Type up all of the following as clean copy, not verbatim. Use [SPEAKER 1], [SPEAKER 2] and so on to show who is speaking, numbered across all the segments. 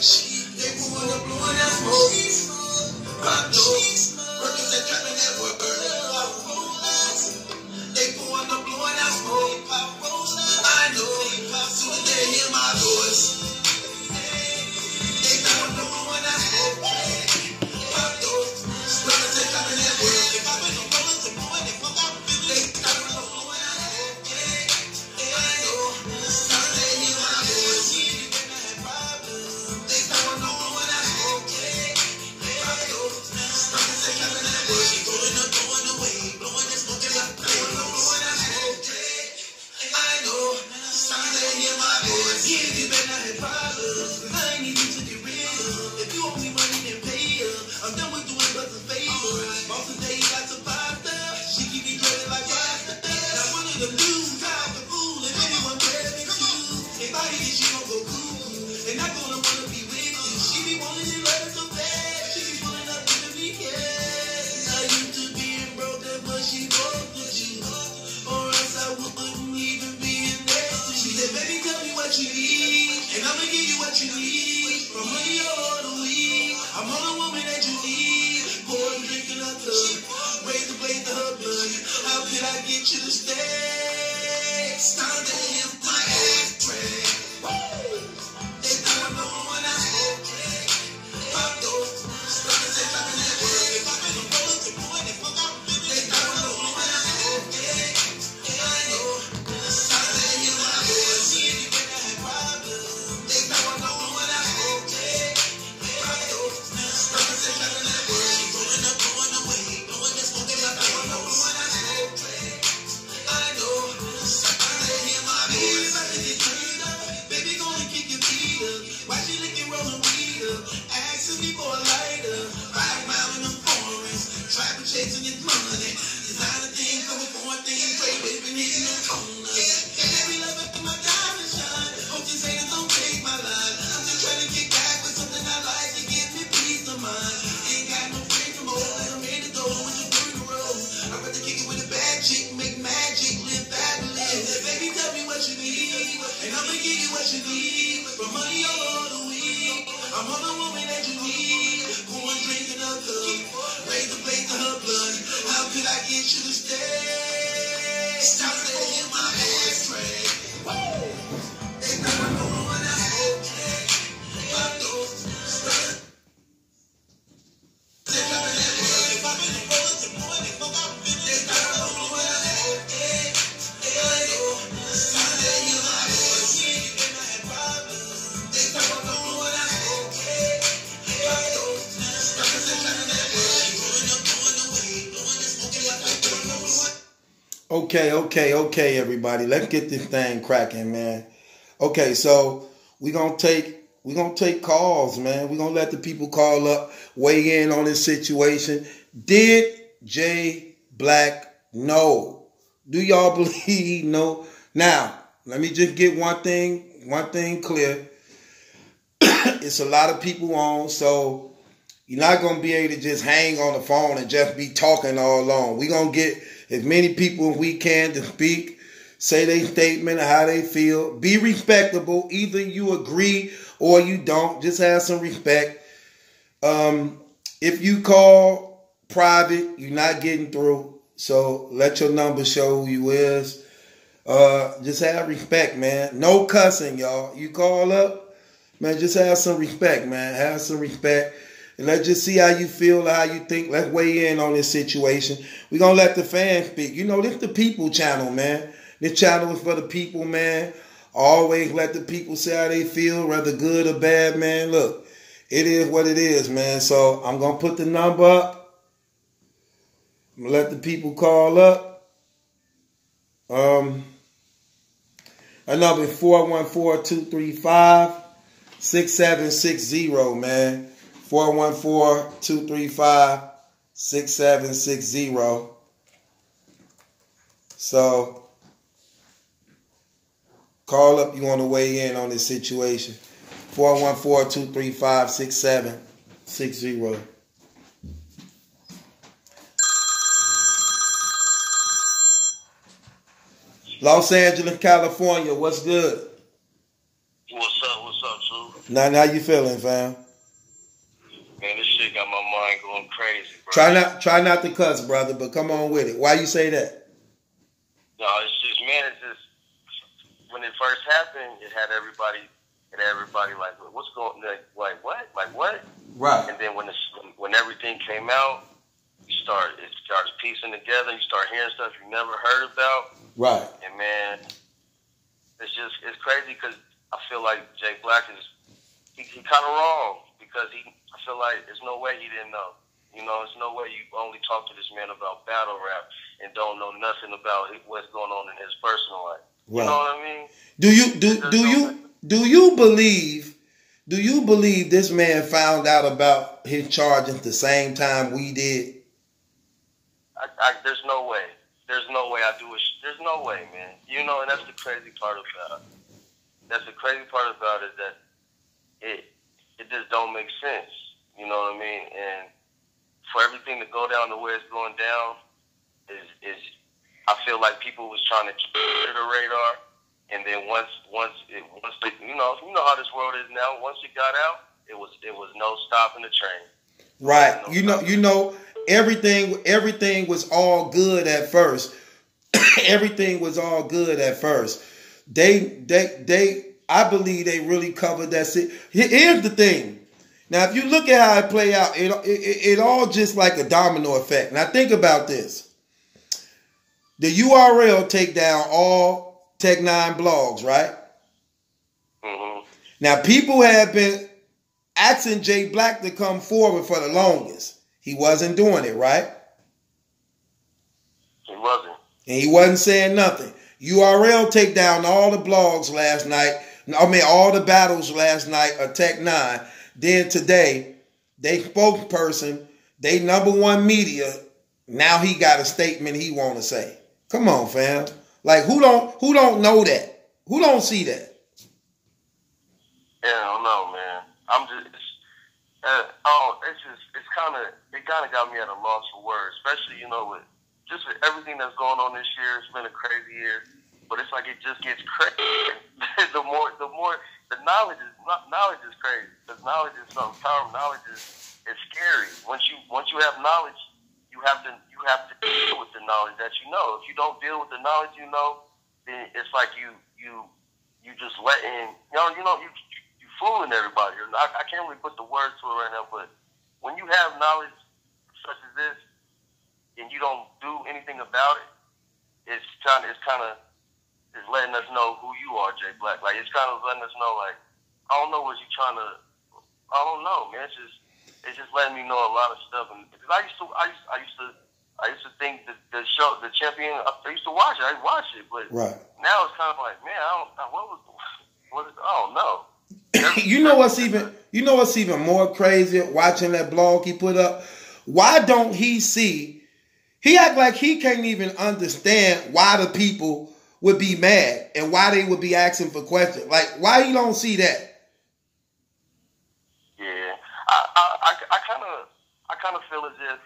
[SPEAKER 1] They pouring up, blowing that smoke. I know. Working that trapping that work. They pouring up, blowing that smoke. I know. Soon as they hear my voice. They pouring up, blowing that smoke. I know. Working that trapping that work. If I've been on rollers, they pouring, they fuck out. They pouring up, blowing that smoke. I know. Soon as they hear my voice. They pouring up, blowing that smoke. I know. Soon as they trapping that work. They blowing up, blowing away. Blowing that smoke. They pouring up, blowing that smoke. I know. Soon as they hear my voice. Yeah, you better have problems. I ain't even to get real. If you owe me money, then pay her. I'm done with doing brothers favors. Boss today got some pasta. She keep me dreaded like pasta. Now one of the dudes tried to fool. If anyone cares me too. If I hit it, she gon' go cuckoo. And I'm gonna wanna be with you. She be wanting to love it so bad. She be pulling up giving me cash. I used to being broke, that's what she broke with you. Or else I wouldn't even be in next to you. She said, baby, tell me what you need. And I'ma give you what you need. From money or the weed. I'm on a woman that you need. Pour a drink in her cup. Raise the blade to her blood. How could I get you to stay? Started to hit my ass track. They don't know when I smoke. Pop those. Started to dropping that word. If I've been on rollers, they pouring, they fuck out. They don't know when I smoke. I know. Started to hear my voice. You better have problems. They don't know when I smoke. Pop those. Started to dropping that word. Blowing up, blowing away. Blowing that smoke. They don't know when I smoke. I know. Started to hear my voice. About to get turned up. Baby gonna kick your feet up. Why she licking rolling weed up? Asking me for a lighter. Ride around in them foreigns. Trapping, chasing your money. Designer thing, coming for one thing. Trade waving, hitting them corners. And every love up in my diamond shine. Hope these haters don't take my line. I'm just trying to get back with something I like to give me peace of mind. Ain't got no friends no more. I'm in the door with your bird the road. I'd rather kick it with a bad chick, make magic, live fabulous. Baby, tell me what you need. And I'ma give you what you need. From money all the week. I'm on a woman that you need. Pouring drink in her cup. Raise the blade to her blood. How could I get you to stay? Stop to hit my ass track. They never know when I smoke. I know. They dropping that word. If I've been in rollers, they pouring, they fuck out. They never know when I smoke. I know. Stop to hear my voice. You better have problems. They never know when I smoke. I know. Stop to dropping that word. Blowing up, blowing away. Blowing that smoke. Like I don't know what.
[SPEAKER 2] Okay, everybody. Let's get this thing cracking, man. Okay, so we're gonna take calls, man. We're gonna let the people call up, weigh in on this situation. Did Jblac know? Do y'all believe he know? Now, let me just get one thing clear. It's a lot of people on, so you're not gonna be able to just hang on the phone and just be talking all along. We're gonna get as many people as we can to speak, say their statement of how they feel. Be respectable. Either you agree or you don't. Just have some respect. If you call private, you're not getting through. So let your number show who you is. Just have respect, man. No cussing, y'all. You call up, man, just have some respect, man. Have some respect. And let's just see how you feel, how you think. Let's weigh in on this situation. We're going to let the fans speak. You know, this is the people channel, man. This channel is for the people, man. Always let the people say how they feel, whether good or bad, man. Look, it is what it is, man. So I'm going to put the number up. I'm going to let the people call up. Our number is 414-235-6760, man. 414-235-6760. So, call up, you want to weigh in on this situation. 414-235-6760.
[SPEAKER 3] Los Angeles, California, what's good?
[SPEAKER 2] What's up,
[SPEAKER 1] Truth.
[SPEAKER 2] Now, how you feeling, fam?
[SPEAKER 1] Man, this shit got my mind going crazy, bro.
[SPEAKER 2] Try not to cuss, brother, but come on with it. Why you say that?
[SPEAKER 1] No, it's just, man, it's just, when it first happened, it had everybody like, what's going, like what? Like what?
[SPEAKER 2] Right.
[SPEAKER 1] And then when everything came out, it starts piecing together. You start hearing stuff you never heard about.
[SPEAKER 2] Right.
[SPEAKER 1] And man, it's crazy because I feel like Jblac he kind of wrong because I feel like there's no way he didn't know. You know, there's no way you only talk to this man about battle rap and don't know nothing about what's going on in his personal life. Right. You know what I mean?
[SPEAKER 2] Do you believe this man found out about his charges the same time we did?
[SPEAKER 1] There's no way. There's no way I do it. There's no way, man. You know, and that's the crazy part about it. That's the crazy part about it, that it just don't make sense. You know what I mean? And for everything to go down the way it's going down is I feel like people was trying to keep it under the radar, and then once you know how this world is now. Once it got out, it was no stopping the train.
[SPEAKER 2] Right. You know, everything was all good at first. Everything was all good at first. I believe they really covered that shit. Here's the thing. Now, if you look at how it play out, it all just like a domino effect. Now, think about this. The URL take down all Tech 9 blogs, right?
[SPEAKER 1] Mm-hmm.
[SPEAKER 2] Now, people have been asking Jblac to come forward for the longest. He wasn't doing it, right?
[SPEAKER 1] He wasn't.
[SPEAKER 2] And he wasn't saying nothing. URL take down all the blogs last night. I mean, all the battles last night of Tech 9. Then today, they spokesperson, they #1 media, now he got a statement he want to say. Come on, fam. Like, who don't know that? Who don't see that?
[SPEAKER 1] Yeah, I don't know, man. I'm just, it kind of got me at a loss for words, especially, you know, with everything that's going on this year. It's been a crazy year, but it's like it just gets crazy. the more the knowledge is crazy, because knowledge is something powerful. Knowledge is scary. Once you have knowledge, you have to deal with the knowledge that you know. If you don't deal with the knowledge you know, then it's like you just letting you fooling everybody. I can't really put the words to it right now, but when you have knowledge such as this and you don't do anything about it, it's letting us know who you are, Jblac. Like, it's kind of letting us know, like, I don't know what you're trying to. I don't know, man. It's just letting me know a lot of stuff. And because I used to think that the show, the champion, I used to watch it. I watch it, but
[SPEAKER 2] right
[SPEAKER 1] now it's kind of like, man, I don't know.
[SPEAKER 2] You know what's even more crazy? Watching that blog he put up. Why don't he see? He act like he can't even understand why the people would be mad and why they would be asking for questions. Like, why he don't see that?
[SPEAKER 1] Yeah, I kind of feel as if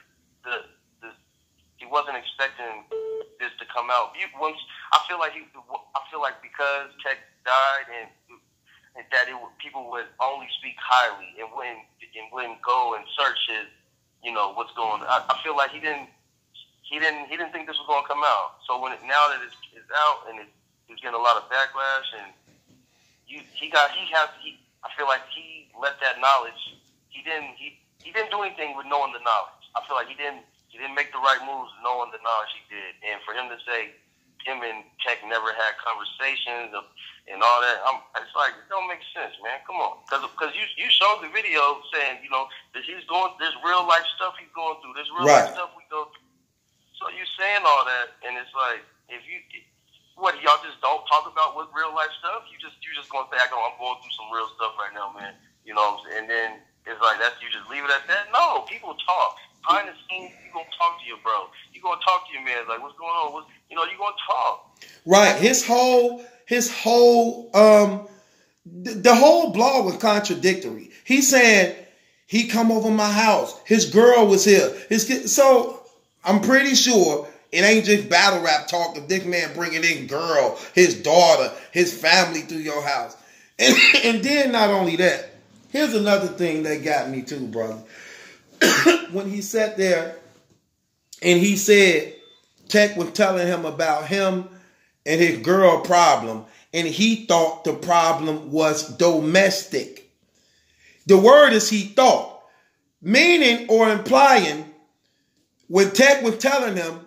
[SPEAKER 1] he wasn't expecting this to come out. I feel like because Tech died and that people would only speak highly and wouldn't go and search his, you know, what's going on. I feel like he didn't think this was going to come out. So now that it's out and he's getting a lot of backlash, and I feel like he let that knowledge. He didn't do anything with knowing the knowledge. I feel like he didn't make the right moves knowing the knowledge he did. And for him to say him and Tech never had conversations and all that, it's like, it don't make sense, man. Come on, because you showed the video saying, you know, that there's real life stuff he's going through. There's real life stuff we go through. So you saying all that, and it's like, y'all just don't talk about what real life stuff? You just gonna say, I'm going through some real stuff right now, man. You know, and then it's like, you just leave it at that? No, people talk. Behind the scenes, you gonna talk to your bro. You gonna talk to your man. Like, what's going on? You gonna talk.
[SPEAKER 2] Right. The whole blog was contradictory. He's saying he come over my house. His girl was here. So I'm pretty sure it ain't just battle rap talk of this man bringing in girl, his daughter, his family through your house. And then not only that, here's another thing that got me too, brother. When he sat there and he said Tech was telling him about him and his girl problem, and he thought the problem was domestic. The word is he thought, meaning or implying when Tech was telling him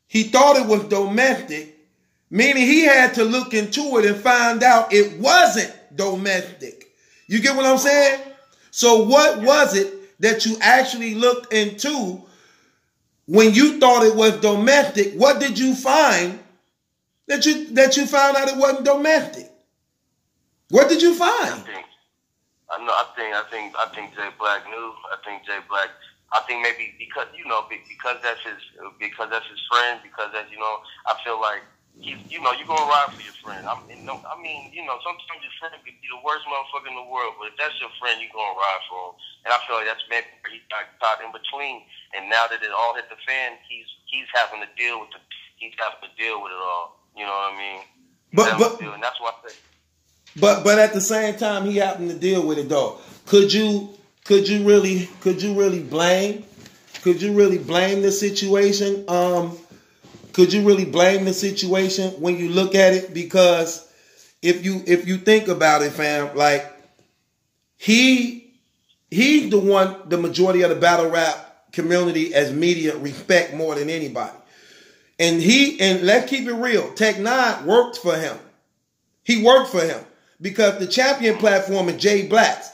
[SPEAKER 2] he thought it was domestic, meaning he had to look into it and find out it wasn't domestic. You get what I'm saying? So what was it that you actually looked into when you thought it was domestic? What did you find that you found out it wasn't domestic? What did you find?
[SPEAKER 3] I think Jblac knew. I think maybe because that's his friend. Because that's I feel like he's you're gonna ride for your friend. Sometimes your friend could be the worst motherfucker in the world, but if that's your friend, you're gonna ride for him. And I feel like that's maybe where he got caught in between. And now that it all hit the fan, he's having to deal with it all. You know what I mean? And that's why I say.
[SPEAKER 2] But at the same time, he happened to deal with it though. Could you really blame the situation? Could you really blame the situation when you look at it? Because if you think about it, fam, like he's the one the majority of the battle rap community as media respect more than anybody. And let's keep it real, Tech Nine worked for him. He worked for him because the champion platform is Jblac.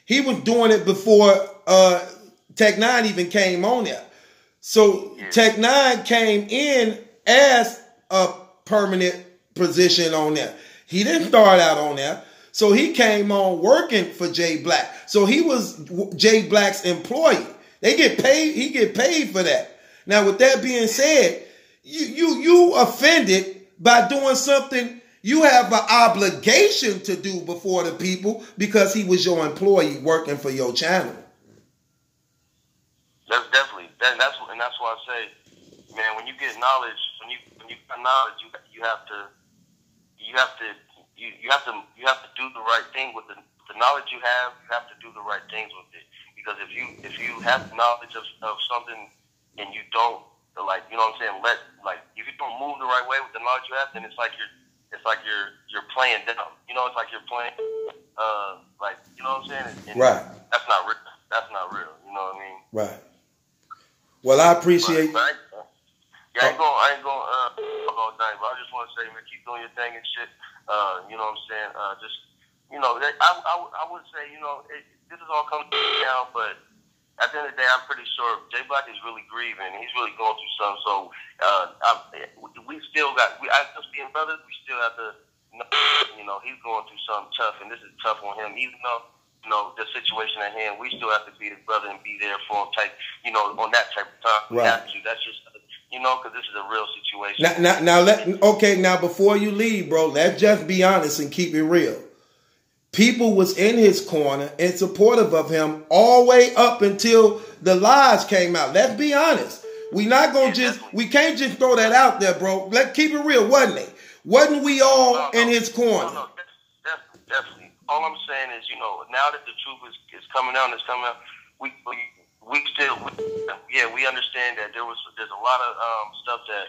[SPEAKER 2] He was doing it before Tech Nine even came on there. So Tech Nine came in as a permanent position on there. He didn't start out on there. So he came on working for Jblac. So he was Jblac's employee. They get paid. He get paid for that. Now, with that being said, you offended by doing something you have an obligation to do before the people because he was your employee working for your channel.
[SPEAKER 3] That's definitely that's why I say, man, when you get knowledge, when you got knowledge, you have to do the right thing with the knowledge you have. You have to do the right things with it, because if you have knowledge of something and you don't, like, you know what I'm saying, if you don't move the right way with the knowledge you have, then it's like you're playing down. You know, it's like you're playing you know what I'm saying? And
[SPEAKER 2] right.
[SPEAKER 3] That's not real. That's not real. You know what I mean?
[SPEAKER 2] Right. Well, I appreciate.
[SPEAKER 3] I ain't going all night, but I just want to say, man, keep doing your thing and shit. You know what I'm saying? I would say, this is all coming down, but at the end of the day, I'm pretty sure Jblac is really grieving. He's really going through something. So we still got, just being brothers, we still have to know, he's going through something tough, and this is tough on him. Even though, the situation at hand, we still have to be his brother and be there for him, on that type of time.
[SPEAKER 2] Right.
[SPEAKER 3] That's just, because this is a real situation.
[SPEAKER 2] Now, before you leave, bro, let's just be honest and keep it real. People was in his corner and supportive of him all the way up until the lies came out. Let's be honest. We can't just throw that out there, bro. Let's keep it real, wasn't it? Wasn't we all in his corner?
[SPEAKER 3] No, definitely. All I'm saying is, now that the truth is coming out, we understand that there's a lot of stuff that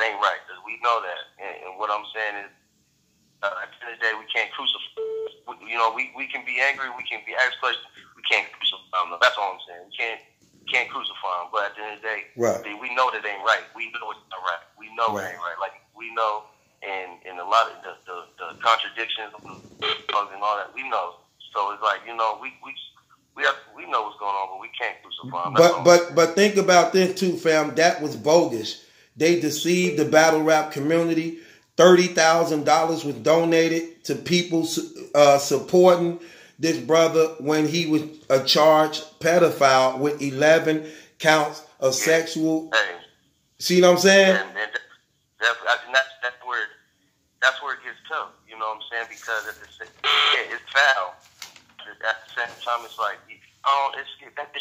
[SPEAKER 3] ain't right. We know that, and what I'm saying is, at the end of the day, we can't crucify. We can be angry, we can be asked questions, we can't crucify them. That's all I'm saying. We can't crucify them, but at the end of the day,
[SPEAKER 2] right.
[SPEAKER 3] We know that it ain't right. We know it's not right. We know it ain't right. Like, we know, and a lot of the contradictions and all that, we know. So it's like, we know what's going on, but we can't crucify them.
[SPEAKER 2] But think about this too, fam. That was bogus. They deceived the battle rap community. $30,000 was donated to people supporting this brother when he was a charged pedophile with 11 counts of sexual.
[SPEAKER 3] Hey.
[SPEAKER 2] See what I'm saying?
[SPEAKER 3] That's where it gets tough. You know what I'm saying? Because it's foul. At the same time, it's like it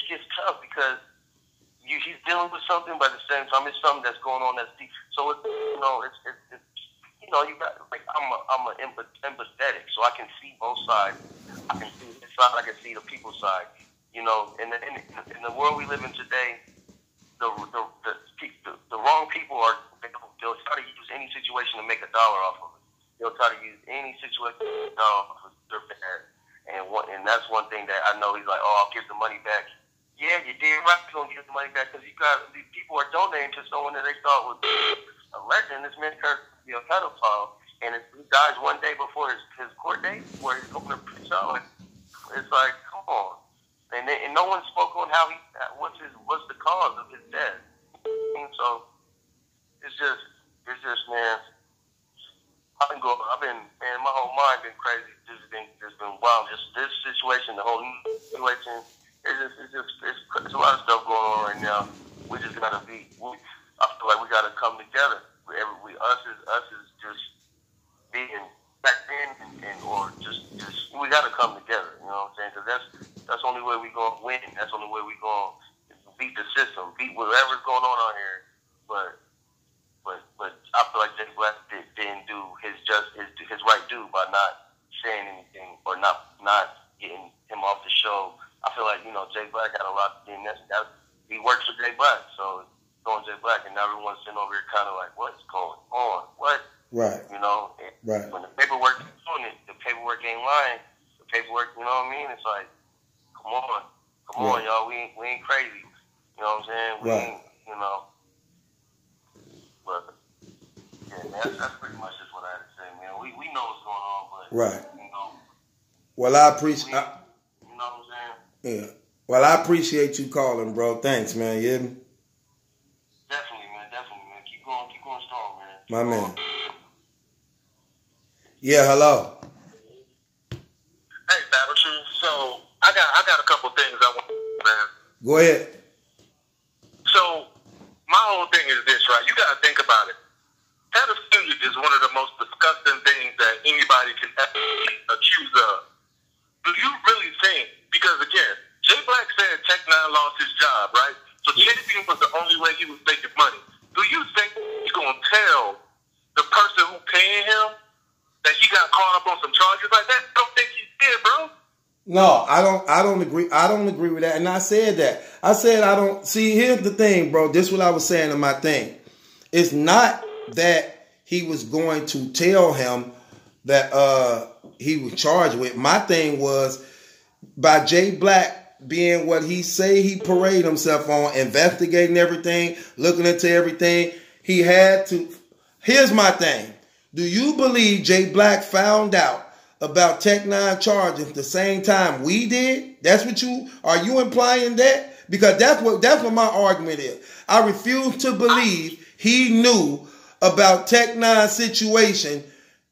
[SPEAKER 3] gets tough because he's dealing with something, but at the same time, it's something that's going on that's deep. So it's you know, you got like I'm a empathetic, so I can see both sides. I can see his side, I can see the people's side. You know, in the world we live in today, the wrong people they'll try to use any situation to make $1 off of it. They'll try to use any situation to make $1 off of their bad. And that's one thing that I know. He's like, oh, I'll give the money back. Yeah, you damn right you're gonna give the money back because these people are donating to someone that they thought was a legend. This man turned to be a pedophile, and he dies one day before his court date where he's going to preach out. It's like, come on. And no one spoke on how what's the cause of his death. And so it's just man. My whole mind been crazy. Just been wild. Just this situation, the whole situation. It's a lot of stuff going on right now. We just gotta I feel like we gotta come together. Us is just being back then, or just we gotta come together. You know what I'm saying? Because that's the only way we gonna win. That's the only way we gonna beat the system, beat whatever's going on out here. But I feel like Jblac didn't do his right due by not saying anything or not getting him off the show. I feel like, you know, Jblac got a lot to do. He works for Jblac, so going Jblac, and everyone's sitting over here kind of like, what's going on? What?
[SPEAKER 2] Right.
[SPEAKER 3] You know,
[SPEAKER 2] right.
[SPEAKER 3] When the paperwork is doing it, the paperwork ain't lying. The paperwork, you know what I mean? It's like, come on, y'all. We ain't crazy. You know what I'm saying? We ain't, you know. But yeah, man, that's pretty much just what I had to say, man. We know what's going on, but
[SPEAKER 2] right.
[SPEAKER 3] You know.
[SPEAKER 2] Well, I appreciate.
[SPEAKER 3] You know what I'm saying?
[SPEAKER 2] Yeah. Well, I appreciate you calling, bro. Thanks, man. You hear me?
[SPEAKER 3] Definitely, man. Keep going strong, man.
[SPEAKER 2] My man. Yeah, hello.
[SPEAKER 4] Hey, Battle Truth. So I got a couple things I want to say, man.
[SPEAKER 2] Go ahead.
[SPEAKER 4] So my whole thing is this, right? You got to think about it. Pedophilia is one of the most disgusting things that anybody can ever be accused of. Do you really think? Because again, Jblac said Tech Nine lost his job, right? So Champion was the only way he was making money. Do you think he's gonna tell the person who paying him that he got caught up on some charges like that? I don't think he did, bro.
[SPEAKER 2] No, I don't agree. I don't agree with that. And I said that. I said I don't see. Here's the thing, bro. This is what I was saying in my thing. It's not that he was going to tell him that he was charged with. My thing was by Jblac being what he say he paraded himself on, investigating everything, looking into everything. He had to. Here's my thing. Do you believe Jblac found out about Tech Nine charges the same time we did? That's what are you implying that? Because that's what my argument is. I refuse to believe he knew about Tech Nine situation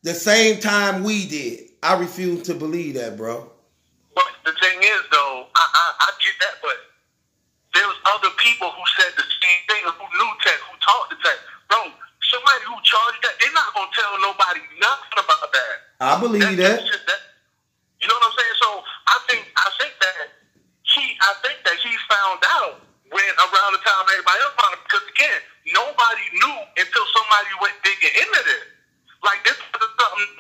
[SPEAKER 2] the same time we did. I refuse to believe that, bro.
[SPEAKER 4] But the thing is, though, I get that, but there was other people who said the same thing, who knew Tech, who talked to Tech. Bro, somebody who charged that, they're not going to tell nobody nothing about that.
[SPEAKER 2] I believe that.
[SPEAKER 4] You know what I'm saying? So I think that he found out when around the time everybody else found it, because again, nobody knew until somebody went digging into this. Like this was something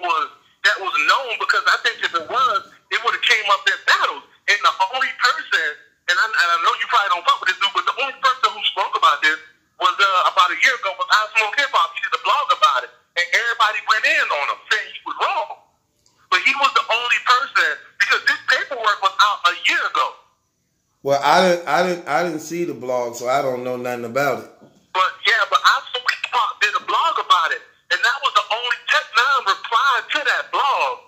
[SPEAKER 4] that was known, because I think if it was, it would have came up in battles. And the only person, and I know you probably don't fuck with this dude, but the only person who spoke about this was about a year ago was I Smoke Hip Hop. He did a blog about it, and everybody went in on him saying he was wrong. But he was the only person, because this paperwork was out a year ago.
[SPEAKER 2] Well, I didn't see the blog, so I don't know nothing about it.
[SPEAKER 4] But I Smoke Hip Hop did a blog about it, and that was the only Tech Nine replied to that blog,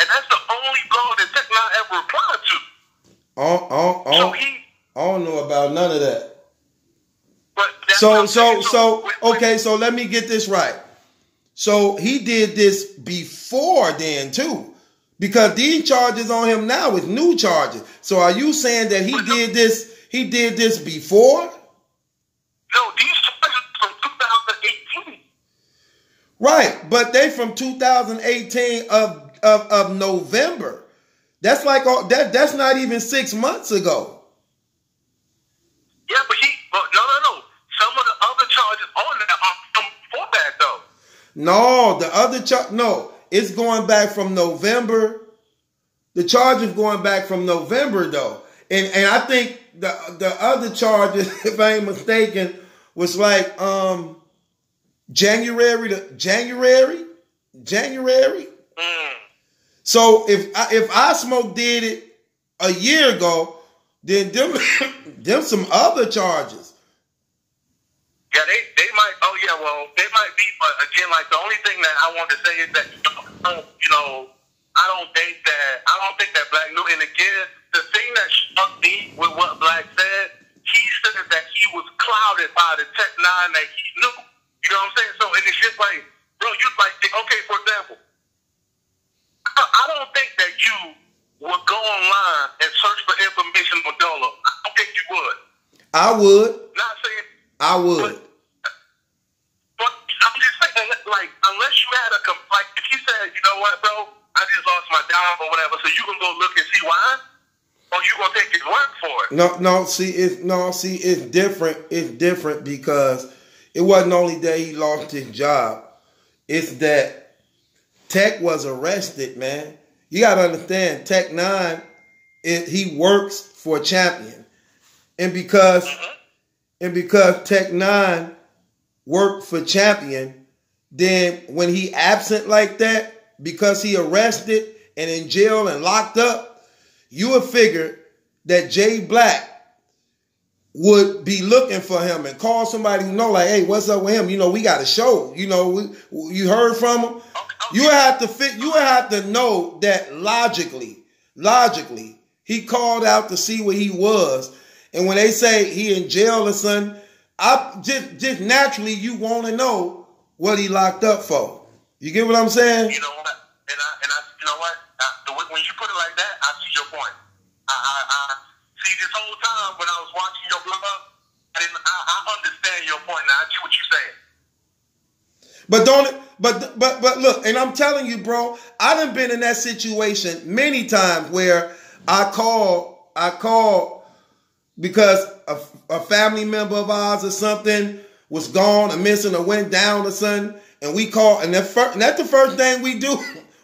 [SPEAKER 4] and that's the only blog that Tech Nine ever replied to.
[SPEAKER 2] I don't know about none of that.
[SPEAKER 4] But
[SPEAKER 2] okay, so let me get this right. So he did this before then too, because these charges on him now is new charges. So are you saying that he did this? He did this before?
[SPEAKER 4] No, these charges from 2018.
[SPEAKER 2] Right, but they from 2018 of November. That's like that's not even 6 months ago.
[SPEAKER 4] Yeah, but no. Some of the other charges on there are from before that, though.
[SPEAKER 2] No, the other charge. No, it's going back from November. The charge is going back from November though, and I think the other charges, if I ain't mistaken, was like January to January. So if I Smoke did it a year ago, then them some other charges.
[SPEAKER 4] Yeah, they might. Oh yeah, well they might be. But again, like the only thing that I want to say is that I don't think that Black knew. And again, the thing that struck me with what Black said, he said that he was clouded by the Tech 9 that he knew. You know what I'm saying? So and it's just like, bro, you like okay, for example, I don't think that you would go online and search for information on Dolo. I don't think you would.
[SPEAKER 2] I would.
[SPEAKER 4] Not saying
[SPEAKER 2] I would.
[SPEAKER 4] But I'm just saying, like, unless you had like, if you said, you know what, bro, I just lost my job or whatever, so you can go look and see why, or you gonna take his word for it?
[SPEAKER 2] See, it's different. It's different because it wasn't only that he lost his job; it's that Tech was arrested, man. You gotta understand, Tech 9, he works for Champion, and because Tech 9 worked for Champion, then when he absent like that, because he arrested and in jail and locked up, you would figure that Jblac would be looking for him and call somebody who know, like, hey, what's up with him? You know, we got a show. You know, you heard from him. You would have to know that logically, he called out to see where he was. And when they say he in jail or something, I just naturally you want to know what he locked up for. You get what I'm saying?
[SPEAKER 4] You know what? And I you know what? When you put it like that, I see your point. I see this whole time when I was watching your blog, I understand your point now. I see what you're saying.
[SPEAKER 2] But look, and I'm telling you, bro, I done been in that situation many times where I call because a family member of ours or something was gone or missing or went down or something, and we call, and that's the first thing we do.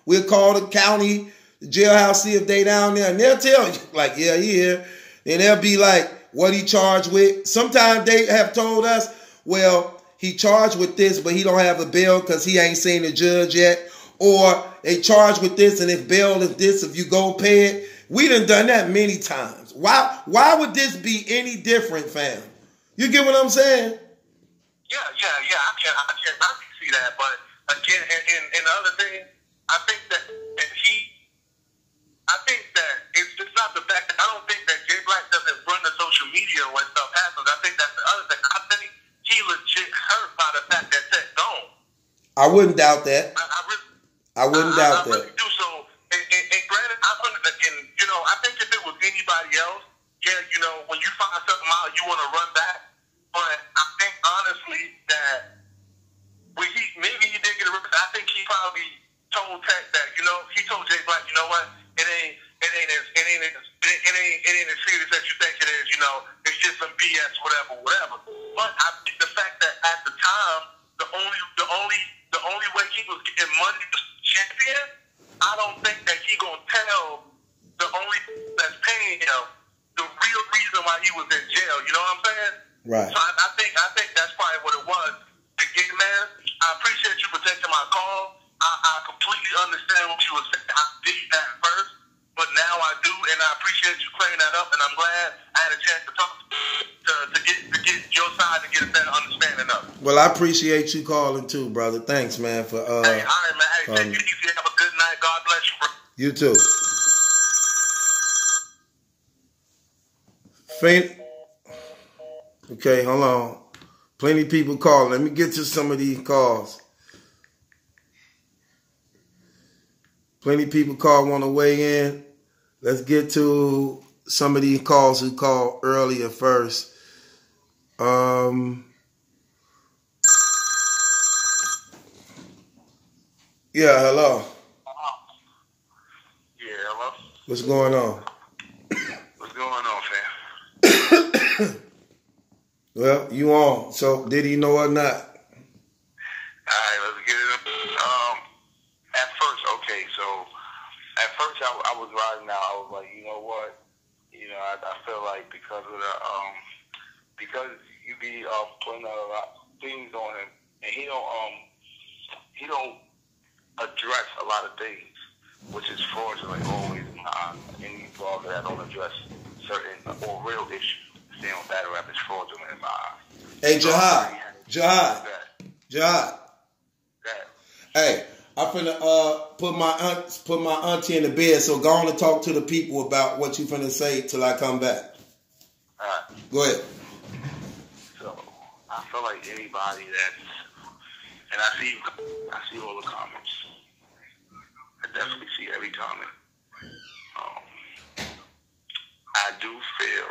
[SPEAKER 2] We'll call the county, the jailhouse, see if they down there, and they'll tell you, like, yeah, he here. And they'll be like, what he charged with. Sometimes they have told us, well, he charged with this, but he don't have a bail because he ain't seen the judge yet. Or they charged with this, and if bail is this, if you go pay it. We done that many times. Why would this be any different, fam? You get what I'm saying?
[SPEAKER 4] Yeah. I can see that. But again, and the other thing, I think that it's not the fact that I don't think that Jblac doesn't run the social media when stuff happens. I think that's the other thing. I think he legit hurt by the fact that Tech gone.
[SPEAKER 2] I wouldn't doubt that. I wouldn't doubt that.
[SPEAKER 4] I really do. So, and granted, I think if it was anybody else, yeah, when you find something out, you want to run back. But I think honestly that maybe he did get arrested. I think he probably told Tech that, he told Jblac, you know what, it ain't as serious as you think it is. It's just some BS, whatever. But I think the fact that at the time, the only way he was getting money was Champion. I don't think that he gonna tell the only that's paying him the real reason why he was in jail. You know what I'm saying?
[SPEAKER 2] Right.
[SPEAKER 4] So I think that's probably what it was. Again, man, I appreciate you for taking my call. I completely understand what you were saying. I did that first, but now I do, and I appreciate you clearing that up. And I'm glad I had a chance to talk to get your side to get a better understanding of it.
[SPEAKER 2] Well, I appreciate you calling too, brother. Thanks, man. For
[SPEAKER 4] hey, all right, man. Hey, take it easy. Have a good night. God bless you, bro.
[SPEAKER 2] You too. Okay, hold on. Plenty of people calling. Let me get to some of these calls. Plenty of people want to weigh in. Let's get to some of these calls who called earlier first. Yeah, hello.
[SPEAKER 4] Yeah, hello.
[SPEAKER 2] What's going on?
[SPEAKER 4] What's going on, fam?
[SPEAKER 2] Well, you on. So, did he know or not?
[SPEAKER 4] All right, let's get it up. I was like, you know what? You know, I feel like because of the because you be putting out a lot of things on him, and he don't address a lot of things, which is fraudulent always in my eyes. Any blogger that don't address certain or real issues, stay on battle rap is fraudulent in my eyes.
[SPEAKER 2] Hey, Jihad. Hey, I'm finna put my auntie in the bed, so go on and talk to the people about what you finna say till I come back.
[SPEAKER 4] Alright.
[SPEAKER 2] Go ahead.
[SPEAKER 4] So, I feel like anybody that's, and I see all the comments. I definitely see every comment. I do feel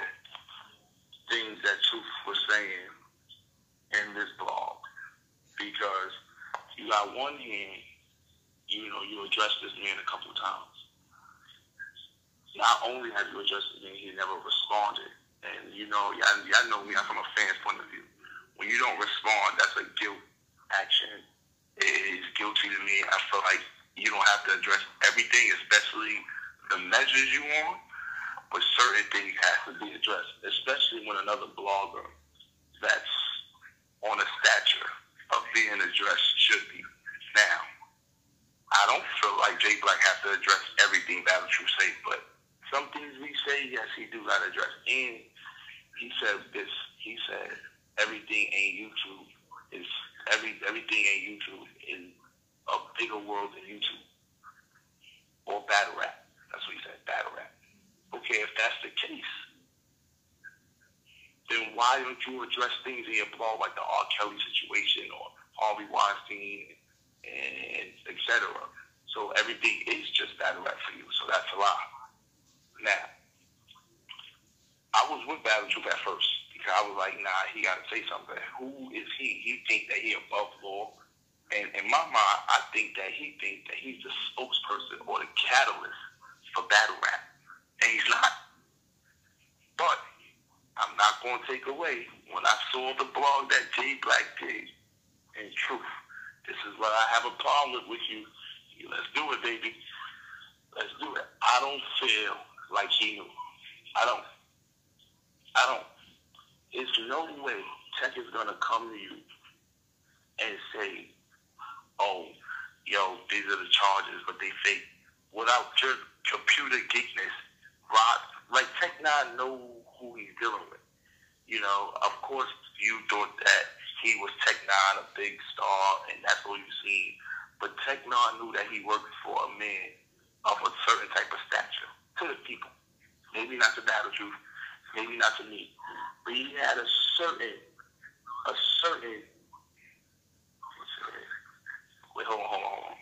[SPEAKER 4] things that Truth was saying in this blog, because you got one hand, you know, you addressed this man a couple of times. Not only have you addressed this man, he never responded. And, you know, y'all know me, I'm from a fan's point of view. When you don't respond, that's a guilt action. It is guilty to me. I feel like you don't have to address everything, especially the measures you want, but certain things have to be addressed, especially when another blogger that's on a stature of being addressed should be. Now, I don't feel like Jblac has to address everything Battle Truth say, but some things we say, yes, he do got to address. And he said this. He said everything ain't YouTube is everything ain't YouTube is a bigger world than YouTube or battle rap. That's what he said, battle rap. Okay, if that's the case, then why don't you address things in your blog like the R. Kelly situation or Harvey Weinstein and etc.? So everything is just battle rap for you. So that's a lie. Now, I was with Battle Truth at first because I was like, nah, he got to say something. Who is he? He think that he above law. And in my mind, I think that he thinks that he's the spokesperson or the catalyst for battle rap. And he's not. But I'm not going to take away when I saw the blog that Jblac did. In truth, this is what I have a problem with you. Let's do it, baby. Let's do it. I don't feel like he knew. I don't. There's no way Tech is going to come to you and say, oh, yo, these are the charges, but they fake. Without your computer geekness, Rob, like Tech-9 know who he's dealing with. You know, of course, you thought that he was Tech-9, a big star, and that's all you seen. But Tech-9 knew that he worked for a man of a certain type of stature to the people. Maybe not to Battle Truth, maybe not to me, but he had a certain. Wait, hold on.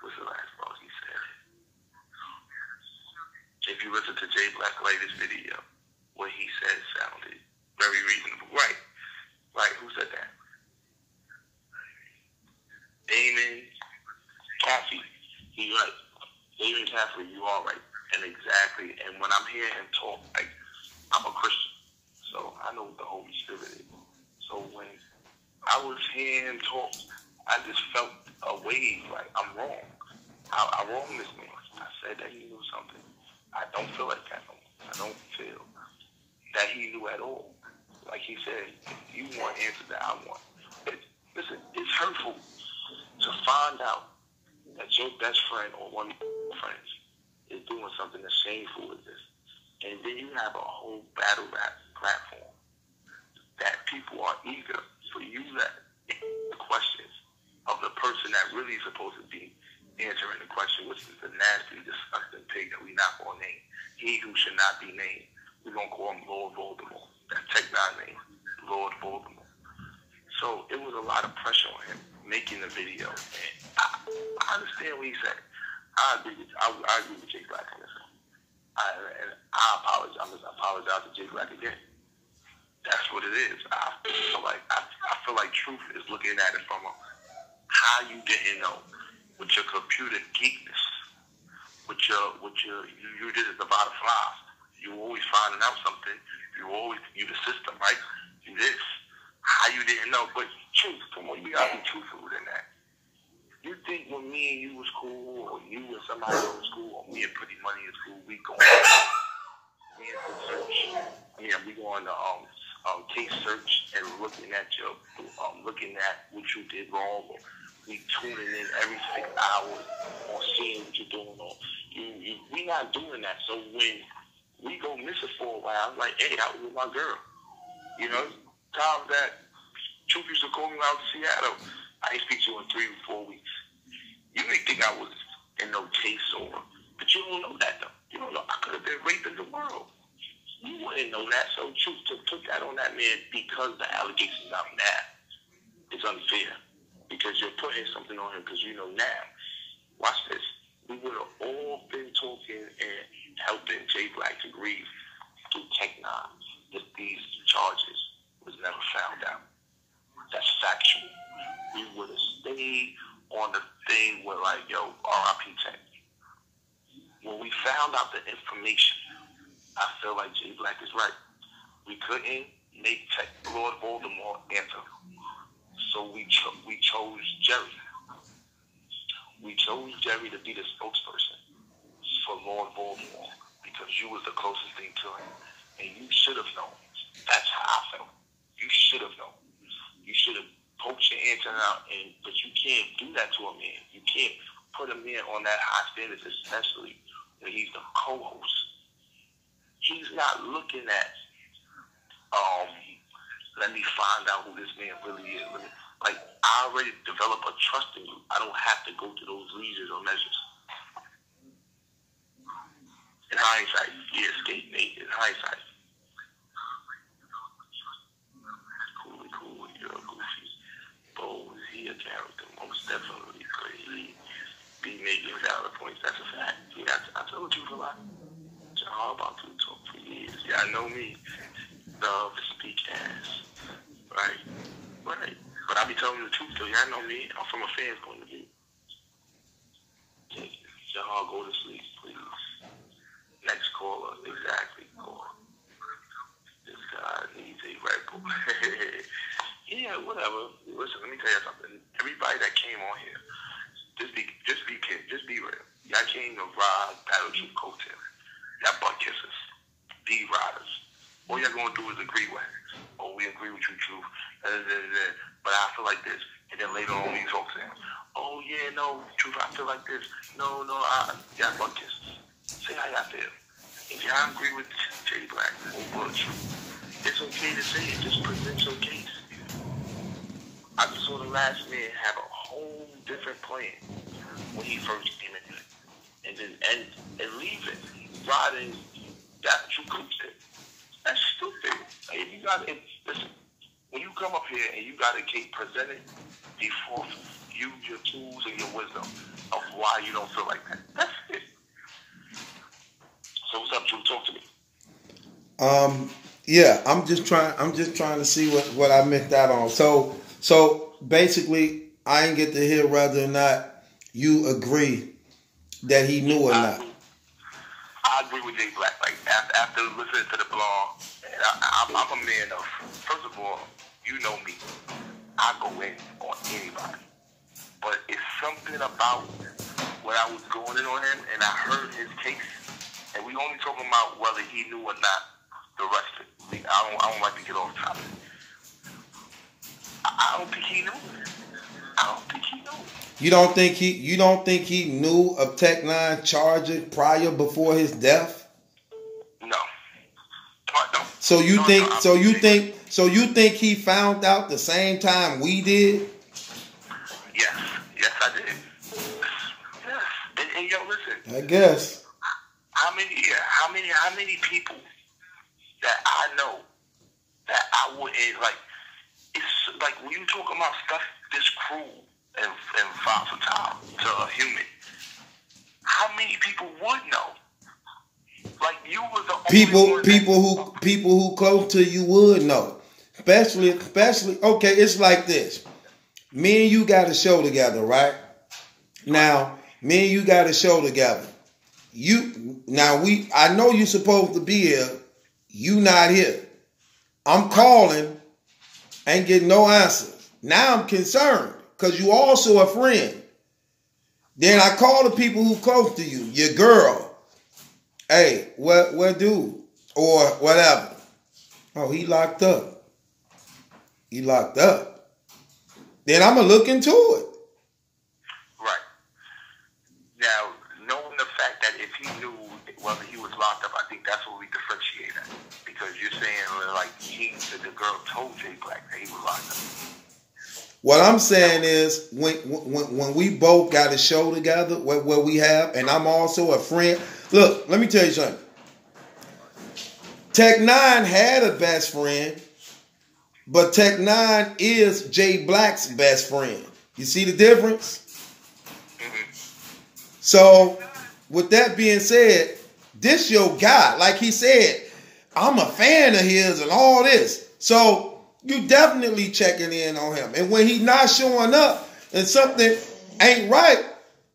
[SPEAKER 4] What's the last part he said? If you listen to Jblac's latest video, what he said sounded very reasonable. Right. Who said that? Damon Caffey. He's right. Damon Caffey, you are right. And exactly. And when I'm hearing him talk, like, I'm a Christian, so I know what the Holy Spirit is. So when I was hearing him talk, I just felt a wave, like, I'm wrong. I wronged this man. I said that he knew something. I don't feel like that no more. I don't feel that he knew at all. Like he said, you want answers that I want. Listen, it's hurtful to find out that your best friend or one of your friends is doing something as shameful as this. And then you have a whole battle rap platform that people are eager for you to answer the questions of the person that really is supposed to be answering the question, which is the nasty, disgusting pig that we not going to name. He who should not be named. We're going to call him Lord Voldemort. That's Tech-9 name, Lord Voldemort. So it was a lot of pressure on him making the video. And I understand what he said. I agree with Jblac on this. And I apologize to Jblac again. That's what it is. I feel like Truth is looking at it from how you didn't know with your computer geekness, with your you did it the bottom flies. You always finding out something. You the system, right? You this. How you didn't know, but truth, come on, you gotta be truthful in that. You think when me and you was cool, or you and somebody else was cool, or me and Pretty Money is cool, we go me and search. Yeah, we go on the case search and looking at looking at what you did wrong, or we tuning in every 6 hours or seeing what you're doing. Or we not doing that. So when we go missing for a while, I'm like, hey, I was with my girl. You know, times that Truth used to call me when I was in Seattle. I ain't speak to you in 3 or 4 weeks. You may think I was in no case over, but you don't know that though. You don't know I could have been raping the world. You wouldn't know that. So Truth took that on that man because the allegations out now. It's unfair because you're putting something on him because you know now. Watch this. We would have all been talking and helping Jblac to grieve through Tech-9 if these charges was never found out. That's factual. We would have stayed on the thing with like, yo, R.I.P. Tech. When we found out the information, I feel like Jblac is right. We couldn't make Tech Lord Voldemort answer. So we chose Jerry. We chose Jerry to be the spokesperson for Lord Voldemort because you was the closest thing to him. And you should have known. That's how I felt. You should have known. You should have poked your antenna out, but you can't do that to a man. You can't put a man on that high standard, especially when he's the co-host. He's not looking at, let me find out who this man really is. Like, I already developed a trust in you. I don't have to go to those leaders or measures. In hindsight, yeah, skate Nate, in hindsight. Cool, you're a goofy. Bo, is he a character? Most definitely. Could he be making valid points? That's a fact. Yeah, I told you for a lot. All about to talk for years. Yeah, I know me. Love to speak ass. Right. But I be telling you the truth, though. Y'all know me. I'm from a fan's point of view. Y'all go to sleep, please. Next caller. Exactly. Call. This guy needs a Red Bull. Yeah, whatever. Listen, let me tell you something. Everybody that came on here, just be real. Y'all came to ride Battle Truth coattails. Y'all butt kissers. D-riders. All y'all gonna do is agree with it. Oh, we agree with you, Truth. But I feel like this. And then later on when you talk to him, oh yeah, no, Truth, I feel like this. No, y'all butt kissers. Say how y'all feel. If y'all agree with Jblac over Truth, it's okay to say it. Just present your case. I just saw the last man have a whole different plan when he first came in here. And leave it. Riding that you coached it. That's stupid. Like, if you got it, listen, when you come up here and you got a case presented before you, your tools and your wisdom of why you don't feel like that. That's it. So what's up, Drew? Talk to me.
[SPEAKER 2] Yeah, I'm just trying to see what I missed out on. So basically I didn't get to hear whether or not you agree that he knew or not.
[SPEAKER 4] I agree with Jblac. Like after listening to the blog, I'm a man of. First of all, you know me. I go in on anybody, but it's something about when I was going in on him and I heard his case, and we only talking about whether he knew or not. The rest of it, I don't like to get off topic. I don't think he knew.
[SPEAKER 2] You don't think he knew of Tech-9 charges prior before his death?
[SPEAKER 4] No. I don't.
[SPEAKER 2] So you think he found out the same time we did?
[SPEAKER 4] Yes, I did. Yes. And yo, listen.
[SPEAKER 2] I guess.
[SPEAKER 4] How many people that I know that I wouldn't like? It's like when you talk about stuff this cruel and volatile to a human, how many people would know? Like you was the only people who
[SPEAKER 2] close to you would know. Especially okay, it's like this. Me and you got a show together, right? Now, me and you got a show together. I know you're supposed to be here. You not here. I'm calling, ain't getting no answers. Now I'm concerned because you also a friend. Then I call the people who close to you, your girl. Hey, what dude? Or whatever. Oh, he locked up. He locked up. Then I'm going to look into it.
[SPEAKER 4] Right. Now, knowing the fact that if he knew whether he was locked up, I think that's what we differentiate at. Because you're saying, like, the girl told Jblac that he was locked up.
[SPEAKER 2] What I'm saying is, when we both got a show together, where we have, and I'm also a friend. Look, let me tell you something. Tech Nine had a best friend, but Tech Nine is Jblac's best friend. You see the difference? So, with that being said, this your guy. Like he said, I'm a fan of his and all this. So, you definitely checking in on him. And when he's not showing up and something ain't right,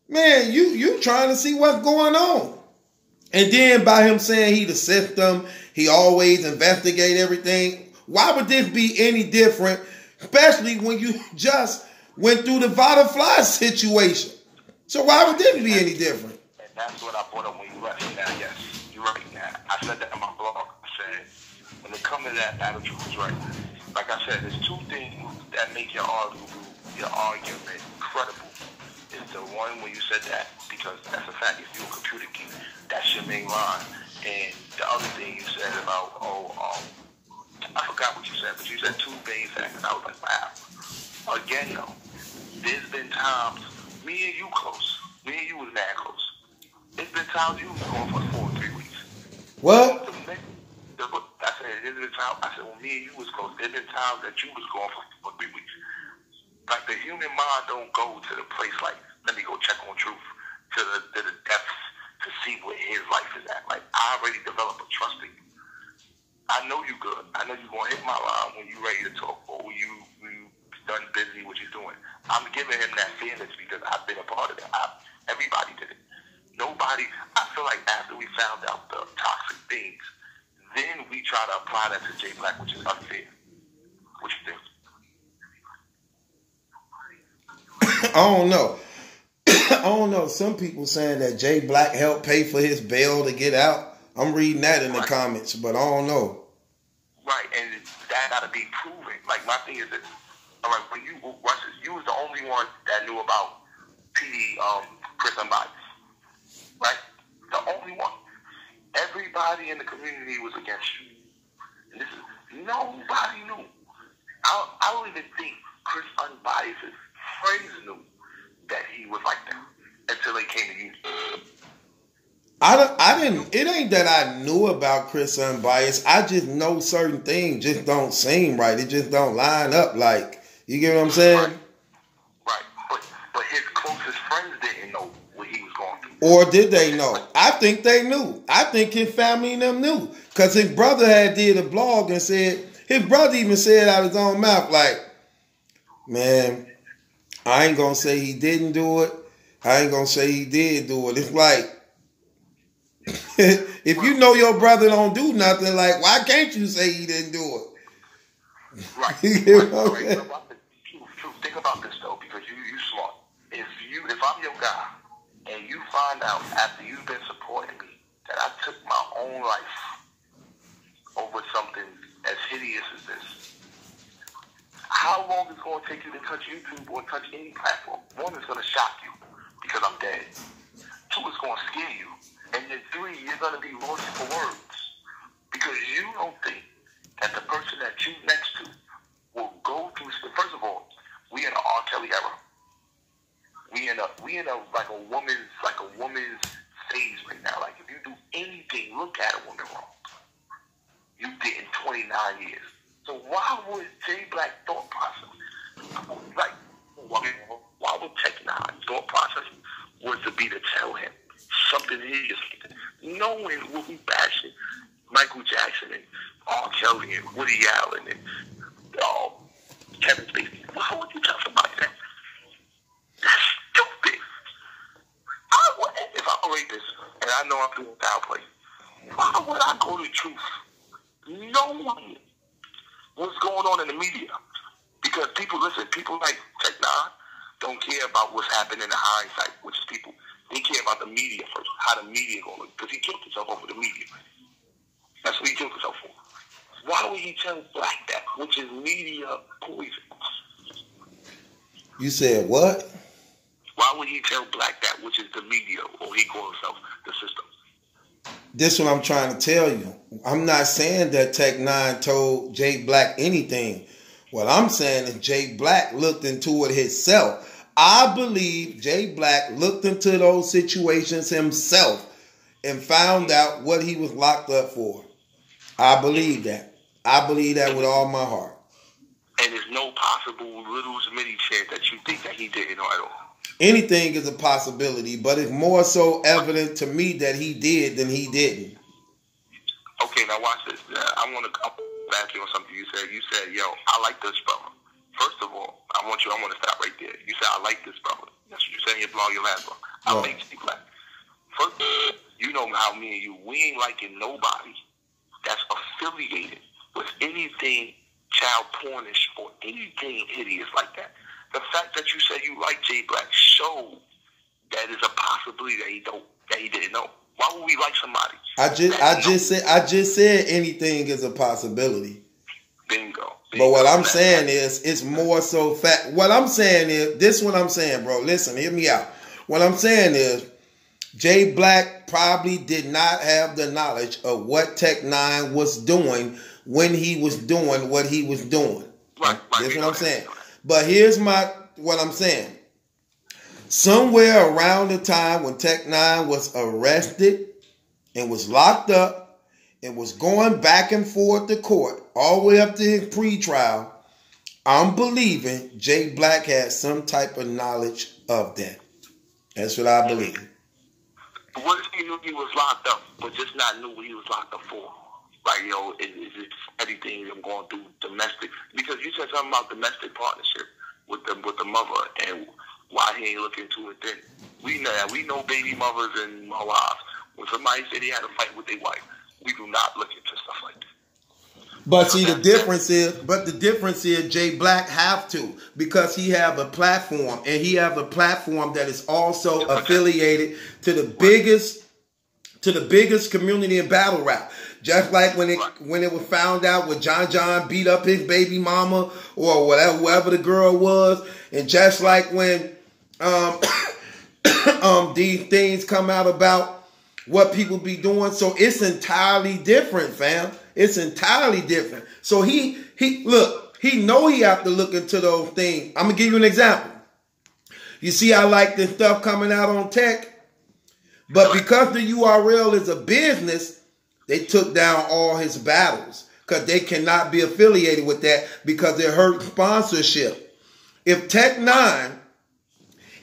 [SPEAKER 2] man, you trying to see what's going on. And then by him saying he the system, he always investigate everything. Why would this be any different, especially when you just went through the butterfly situation? So why would this be any different?
[SPEAKER 4] And that's what I brought up when you left. Now, yes, you're right. Now, I said that in my blog. I said, when it comes to that, attitude was right. Like I said, there's two things that make your argument credible. It's the one when you said that, because that's a fact. If you're a computer geek, that's your main line. And the other thing you said about, I forgot what you said, but you said two main factors. I was like, wow. Again, though, there's been times, me and you close. Me and you was mad close. There's been times you was going for 4 or 3 weeks.
[SPEAKER 2] What?
[SPEAKER 4] I said, there's been times, when me and you was close, there's been times that you was going for 3 weeks. Like, the human mind don't go to the place like, let me go check on Truth, to the depths to see where his life is at. Like, I already developed a trust in you. I know you good. I know you're going to hit my line when you ready to talk, or when you done busy what you're doing. I'm giving him that fairness because I've been a part of it. Everybody did it. Nobody, I feel like after we found out the toxic things, then we try to apply that to Jblac, which is unfair. What you think?
[SPEAKER 2] I don't know. I don't know. Some people saying that Jblac helped pay for his bail to get out. I'm reading that in the comments, but I don't know. Right,
[SPEAKER 4] and that got to be proven. Like, my thing is that, all right, when you was the only one that knew about PD, Chris Unbiased, right? The only one. Everybody in the community was against you. And nobody knew. I don't even think Chris Unbiased's friends knew that he was like that until they came to you.
[SPEAKER 2] I didn't. It ain't that I knew about Chris Unbiased. I just know certain things just don't seem right. It just don't line up. Like, you get what I'm saying?
[SPEAKER 4] Right. But his closest friends didn't know what he was going through.
[SPEAKER 2] Or did they know? I think they knew. I think his family and them knew. Because his brother had did a blog and said, his brother even said out of his own mouth, like, man, I ain't going to say he didn't do it. I ain't going to say he did do it. It's like, if you know your brother don't do nothing, like, why can't you say he didn't do it?
[SPEAKER 4] Right. Right. Think about this, though, because you smart. If I'm your guy, and you find out after you've been supporting me that I took my own life over something as hideous as this, how long is it going to take you to touch YouTube or touch any platform? One, is going to shock you because I'm dead. Two, it's going to scare you. And then three, you're going to be lost for words because you don't think that the person that you next to will go through. First of all, we in an R. Kelly era. We in a like a woman's phase right now. Like, if you do anything, look at a woman wrong, you did in 29 years. So why would Jblac thought process, like, why would Tech Nine thought process was to be to tell him something hideous, knowing what we bashing Michael Jackson and R. Kelly and Woody Allen and Kevin Spacey? Why would you tell somebody that? That's stupid. If I'm a rapist and I know I'm doing foul play, why would I go to Truth knowing what's going on in the media? Because people like Tech Nine, don't care about what's happening in the hindsight, which is people. They care about the media first, how the media going to look, because he killed himself over the media. That's what he killed himself for. Why would he tell Black that, which is media poison?
[SPEAKER 2] You said what?
[SPEAKER 4] Why would he tell Black that, which is the media, or he call himself the system?
[SPEAKER 2] This is what I'm trying to tell you. I'm not saying that Tech Nine told Jblac anything. What I'm saying is Jblac looked into it himself. I believe Jblac looked into those situations himself and found out what he was locked up for. I believe that. I believe that with all my heart.
[SPEAKER 4] And there's no possible little Smitty chance that you think that he didn't know at all.
[SPEAKER 2] Anything is a possibility, but it's more so evident to me that he did than he didn't.
[SPEAKER 4] Okay, now watch this. I want to back you on something you said. You said, yo, I like this brother. First of all, I want to stop right there. You said, I like this brother. That's what you said in your blog, your last blog. I like Jblac. First, you know how me and you, we ain't liking nobody that's affiliated with anything child pornish or anything hideous like that. The fact that you said you like Jblac showed that is a possibility that he didn't know. Why would we like somebody?
[SPEAKER 2] I just said anything is a possibility.
[SPEAKER 4] Bingo.
[SPEAKER 2] But what I'm saying is, it's more so fact. What I'm saying is, this is what I'm saying, bro. Listen, hear me out. What I'm saying is, Jblac probably did not have the knowledge of what Tech Nine was doing when he was doing what he was doing.
[SPEAKER 4] Right.
[SPEAKER 2] That's what I'm saying. But here's what I'm saying. Somewhere around the time when Tech Nine was arrested and was locked up and was going back and forth to court, all the way up to his pre-trial, I'm believing Jblac had some type of knowledge of that. That's what I believe.
[SPEAKER 4] What if he knew he was locked up, but just not knew what he was locked up for? Like, yo, is it everything I'm going through domestic? Because you said something about domestic partnership with the mother, and why he ain't looking into it then. We know baby mothers and wives. When somebody said they had a fight with their wife, we do not look into stuff like that.
[SPEAKER 2] But see, the difference is Jblac have to, because he have a platform, and he have a platform that is also affiliated to the biggest community in battle rap. Just like when it was found out when John beat up his baby mama or whatever, whoever the girl was, and just like when these things come out about what people be doing, so it's entirely different, fam. It's entirely different. So he know he have to look into those things. I'm gonna give you an example. You see, I like this stuff coming out on Tech, but because the URL is a business, they took down all his battles because they cannot be affiliated with that because it hurt sponsorship. If Tech Nine,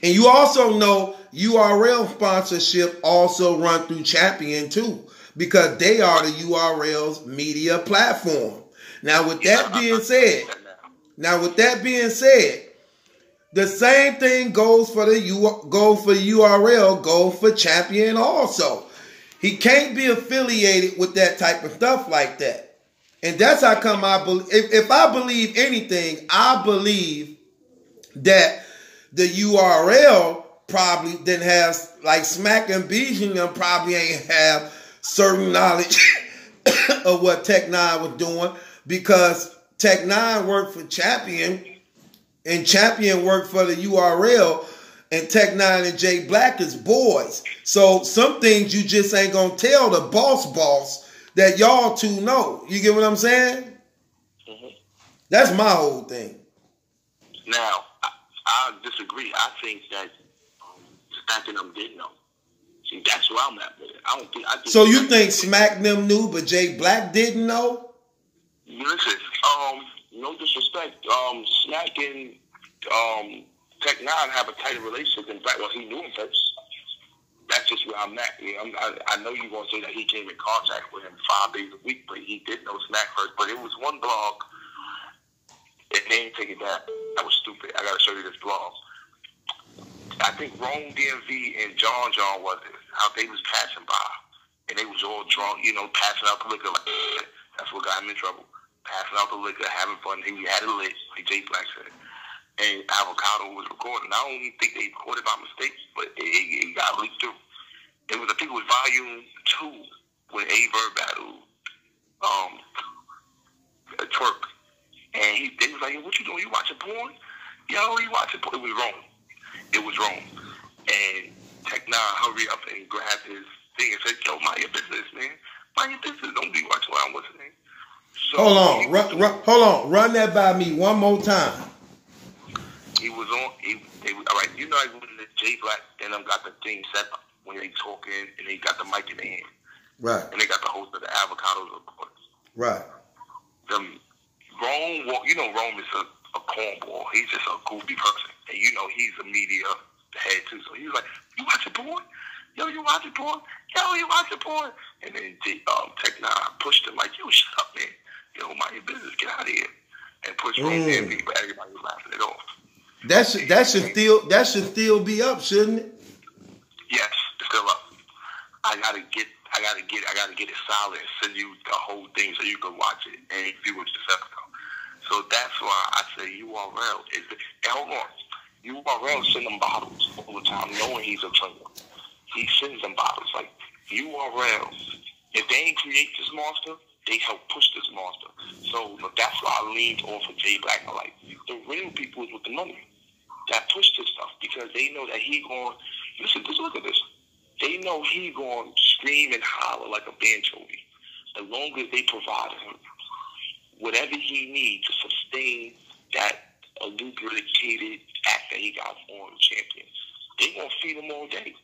[SPEAKER 2] and you also know URL sponsorship also run through Champion too, because they are the URL's media platform. Now with that being said, the same thing goes for URL, goes for Champion also. He can't be affiliated with that type of stuff like that. And that's how come I believe, if I believe anything, I believe that the URL probably didn't have, like Smack and Bijan, them probably ain't have certain knowledge of what Tech Nine was doing, because Tech Nine worked for Champion and Champion worked for the URL, and Tech Nine and Jblac is boys. So some things you just ain't gonna tell the boss that y'all two know. You get what I'm saying? Mm-hmm. That's my whole thing.
[SPEAKER 4] Now, I disagree. I think that Smack and them did know. See, that's where I'm at with it. I think
[SPEAKER 2] so you think Smack and them knew, but Jblac didn't know?
[SPEAKER 4] Listen, no disrespect. Smack and Tech Nine have a tighter relationship than Black. Well, he knew him first. That's just where I'm at. I know you're going to say that he came in contact with him 5 days a week, but he did know Smack first. But it was one blog, and they didn't take it down. That was stupid. I got to show you this blog. I think Rome DMV and John was it. How they was passing by, and they was all drunk, passing out the liquor. Like, that's what got him in trouble. Passing out the liquor, having fun. He had it lit, like Jblac said. and Avocado was recording. I don't think they recorded by mistake, but it got leaked through. It was, I think it was volume 2 when A-Verb battled Twerk. And they was like, "What you doing? You watching porn? Yo, you watching porn?" It was wrong. It was wrong. And Tech Nine hurry up and grabbed his thing and said, "Yo, mind your business, man. Mind your business. Don't be watching what I'm listening." So
[SPEAKER 2] hold on. Run that by me one more time.
[SPEAKER 4] He was on. All right. You know, I went to Jblac and got the thing set up when they talking and they got the mic in their hand.
[SPEAKER 2] Right.
[SPEAKER 4] And they got the host of the Avocados recordings.
[SPEAKER 2] Right.
[SPEAKER 4] Rome, you know, Rome is a cornball. He's just a goofy person. And you know, he's a media head too. So he was like, "You watching porn? Yo, you watching porn? Yo, you watching porn?" And then Tech Nine pushed him like, "Yo, shut up, man. Yo, mind your business. Get out of here." And pushed Rome in, but everybody was laughing it off.
[SPEAKER 2] That should still be up, shouldn't it?
[SPEAKER 4] Yes, it's still up. I gotta get it solid and send you the whole thing so you can watch it and view it yourself. So that's why I say URL is the, and hold on. URL send them bottles all the time, knowing he's a trainer. He sends them bottles. Like URL, if they ain't create this monster, they help push this monster. So that's why I leaned off of Jblac. I'm like, the real people is with the money that push this stuff because they know that he going, look at this. They know he going to scream and holler like a anchovy as long as they provide him whatever he needs to sustain that lubricated act that he got on the champion. They going to feed him all day.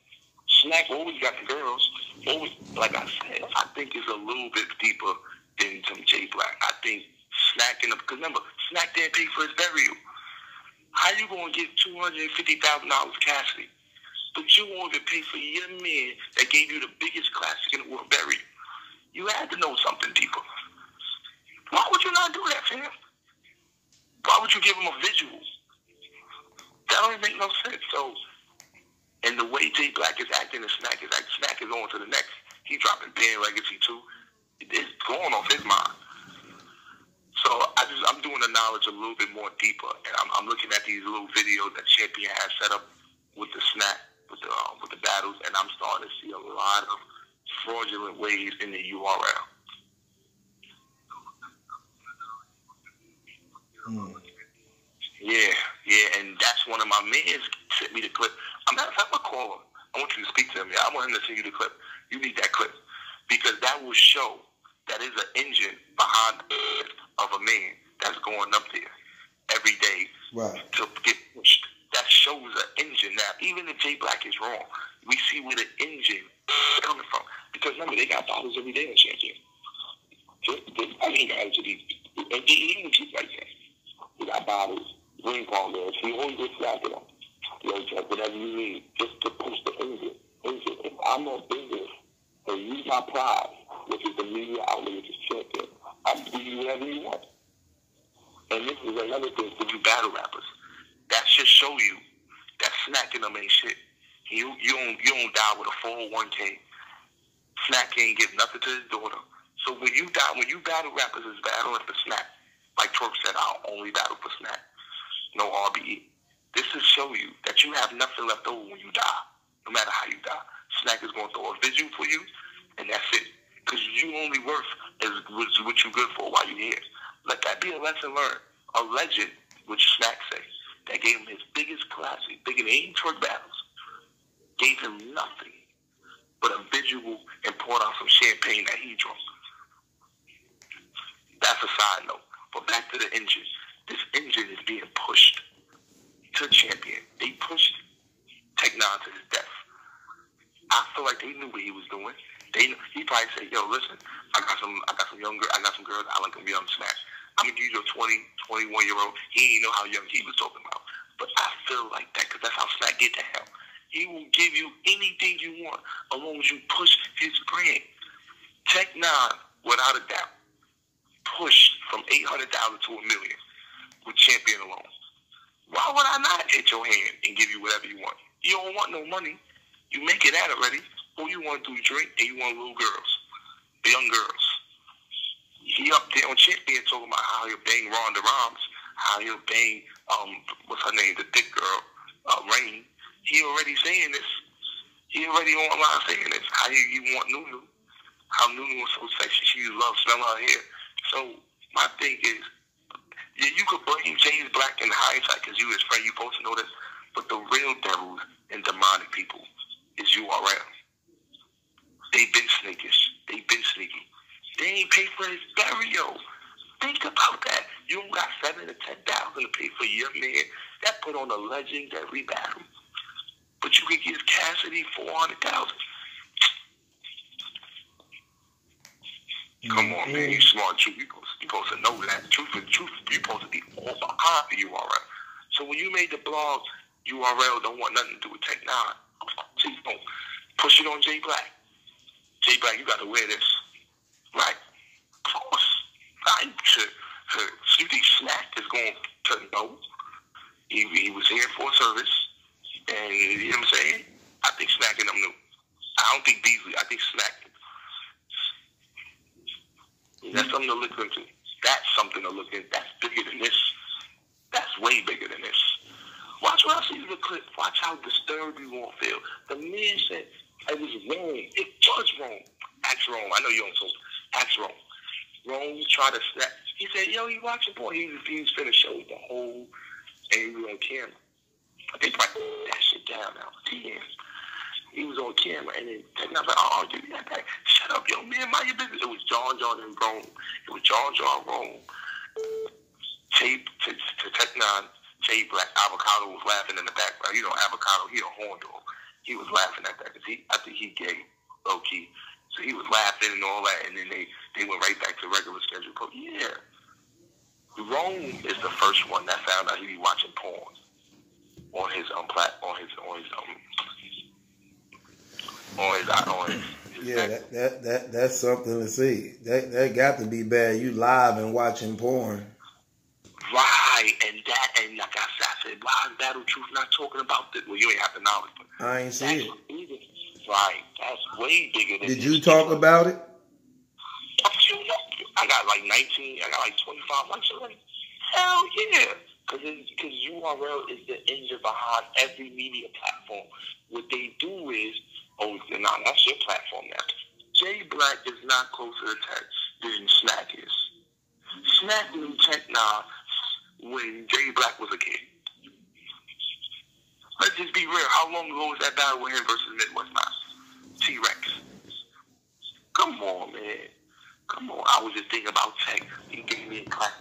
[SPEAKER 4] Snack always got the girls. Always, like I said, I think it's a little bit deeper than some Jblac. I think Snack in the, because remember, Snack didn't pay for his burial. How you going to get $250,000 Cassidy? But you won't even pay for your man that gave you the biggest classic in the world burial. You had to know something deeper. Why would you not do that, fam? Why would you give him a visual? That don't even make no sense. So, and the way Jblac is acting and Snack is acting, Snack is on to the next. He's dropping Band Legacy 2. It's going off his mind. So I'm doing the knowledge a little bit more deeper, and I'm looking at these little videos that Champion has set up with the Snack, with the battles, and I'm starting to see a lot of fraudulent ways in the URL. Yeah, and that's one of my mans sent me the clip. I'm gonna call him. I want you to speak to him. Yeah, I want him to send you the clip. You need that clip because that will show that is an engine behind of a man that's going up there every day to get pushed. That shows an engine. Now, even if Jblac is wrong, we see where the engine is coming from. Because remember, they got bottles every day in Champion. I mean, guys, and they even keep like that. We got bottles, green palm there. So you always get slapping them. You know, just whatever you need, just to push the engine. If I'm a business and use my prize, which is the media outlet, which is Champion, I'll give you whatever you want. And this is another thing for you battle rappers. That should show you that snacking them ain't shit. You don't die with a 401k. Snack ain't give nothing to his daughter. So when you battle rappers is battling for Snack. Like Twerk said, I'll only battle for Snack. No RBE. This will show you that you have nothing left over when you die. No matter how you die. Snack is going to throw a visual for you, and that's it. Because you only worth is what you good for while you're here. Let that be a lesson learned. A legend, which Snack say, that gave him his biggest classic, bigger than any Twerk battles, gave him nothing but a visual and poured out some champagne that he drank. That's a side note. But back to the engine. This engine is being pushed to Champion. They pushed Tech Nine to his death. I feel like they knew what he was doing. He probably said, "Yo, listen, I got some girls. I like them young Smash. I'm gonna give you a 21-year-old. He didn't know how young he was talking about. But I feel like that because that's how Snack get to him. He will give you anything you want as long as you push his brand. Tech Nine, without a doubt, pushed from 800,000 to $1 million with Champion alone. Why would I not hit your hand and give you whatever you want? You don't want no money. You make it out already. All you want to do is drink and you want little girls, young girls. He up there on Champion talking about how he'll bang Ronda Rhodes, how he'll bang what's her name, the thick girl, Rain, he already saying this. He already online saying this. How you want Nunu? How Nunu was so sexy. She loves smelling her hair. So my thing is, yeah, you could blame Jblac in hindsight because you his friend. You supposed to know this. But the real devils and demonic people is URL. They been sneakish. They been sneaky. They ain't paid for his burial. Think about that. You don't got $7,000 to $10,000 to pay for your man that put on a legendary battle. But you can give Cassidy $400,000. Come on, man. You smart. You supposed to know that. Truth, you supposed to be all behind the URL. So when you made the blog, URL don't want nothing to do with Tech 9. So you don't push it on Jblac. Jblac, you got to wear this. Right. Of course. You think Snack is going to know? He was here for service. And you know what I'm saying? I think Snack and them knew. I don't think Beasley. I think Snack. That's something to look into. That's something to look into. That's bigger than this. That's way bigger than this. Watch when I see the clip. Watch how disturbed you won't feel. The man said it was wrong. It was wrong. Ask Rome. I know you don't. So ask Rome. Rome tried to snap. He said, "Yo, you watching porn?" He was finna show the whole angle on camera. I think like that shit down now. Damn. He was on camera, and then I was like, "Oh, give me that back. Shut up, yo, man, mind your business." It was John and Rome. It was John Rome. Tape to Tech 9. Jblac. Avocado was laughing in the background. You know, Avocado, he a horn dog. He was laughing at that because I think he gay, low key. So he was laughing and all that, and then they went right back to regular schedule. But yeah, Rome is the first one that found out he be watching porn on his
[SPEAKER 2] yeah, that's something to see. That got to be bad. You live and watching porn.
[SPEAKER 4] Right, and like I said, why is Battle Truth not talking about this? Well, you ain't have the knowledge, but
[SPEAKER 2] I ain't see it.
[SPEAKER 4] Right, that's way bigger than.
[SPEAKER 2] Did you talk about it?
[SPEAKER 4] I got like 19. I got like 25 likes already. Hell yeah, because URL is the engine behind every media platform. What they do is, that's your platform now. Jblac is not closer to Tech than Snack is. Snack knew Tech 9 when Jblac was a kid. Let's just be real. How long ago was that battle with him versus Midwest Master? T-Rex. Come on, man. Come on. I was just thinking about Tech. He gave me a clap.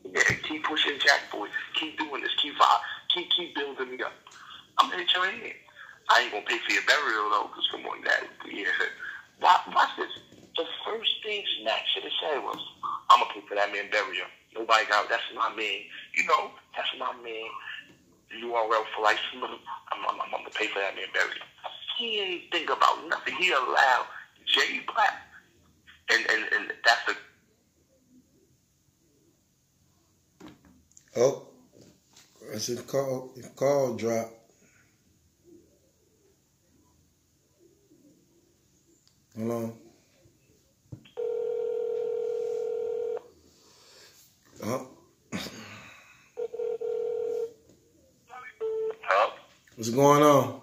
[SPEAKER 4] Yeah, keep pushing Jack, boy. Keep doing this. Keep building me up. I'm going to hit your hand. I ain't going to pay for your burial, though, because come on, that. Yeah. Watch this. The first thing Snack should have said was, I'm going to pay for that man burial. Nobody got, that's my man. You know, that's my man. URL for life. I'm going to pay for that man burial. He ain't think about nothing. He allowed Jblac. And that's the...
[SPEAKER 2] Oh, that's a call drop. Hold on. Oh.
[SPEAKER 4] Hello?
[SPEAKER 2] What's going on?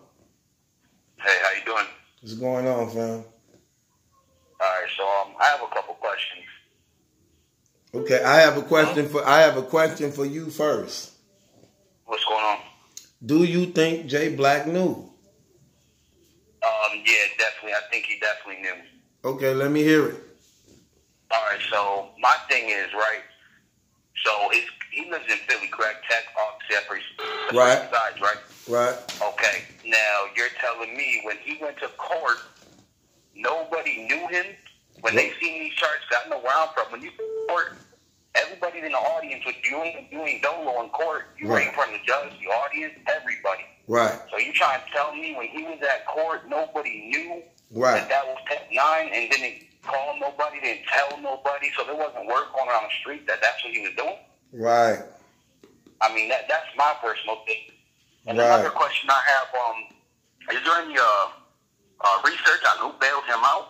[SPEAKER 4] Hey, how you doing?
[SPEAKER 2] What's going on, fam?
[SPEAKER 4] All right, so I have a couple questions.
[SPEAKER 2] Okay, I have a question for you first.
[SPEAKER 4] What's going on?
[SPEAKER 2] Do you think Jblac knew?
[SPEAKER 4] Yeah, definitely. I think he definitely knew.
[SPEAKER 2] Okay, let me hear it.
[SPEAKER 4] All right, so my thing is, right, so he lives in Philly, correct? Tech,
[SPEAKER 2] right.
[SPEAKER 4] Sides, right?
[SPEAKER 2] Right.
[SPEAKER 4] Okay, now you're telling me when he went to court, nobody knew him? When they seen these charts, I know where I'm from. When you court, everybody in the audience, with you ain't dolo in court, you were in front of the judge, the audience, everybody.
[SPEAKER 2] Right.
[SPEAKER 4] So you trying to tell me when he was at court, nobody knew
[SPEAKER 2] right.
[SPEAKER 4] that was Tech 9 and didn't call nobody, didn't tell nobody, so there wasn't word going around the street that that's what he was doing?
[SPEAKER 2] Right.
[SPEAKER 4] I mean, that's my personal thing. And
[SPEAKER 2] right.
[SPEAKER 4] Another question I have, is there any research on who bailed him out?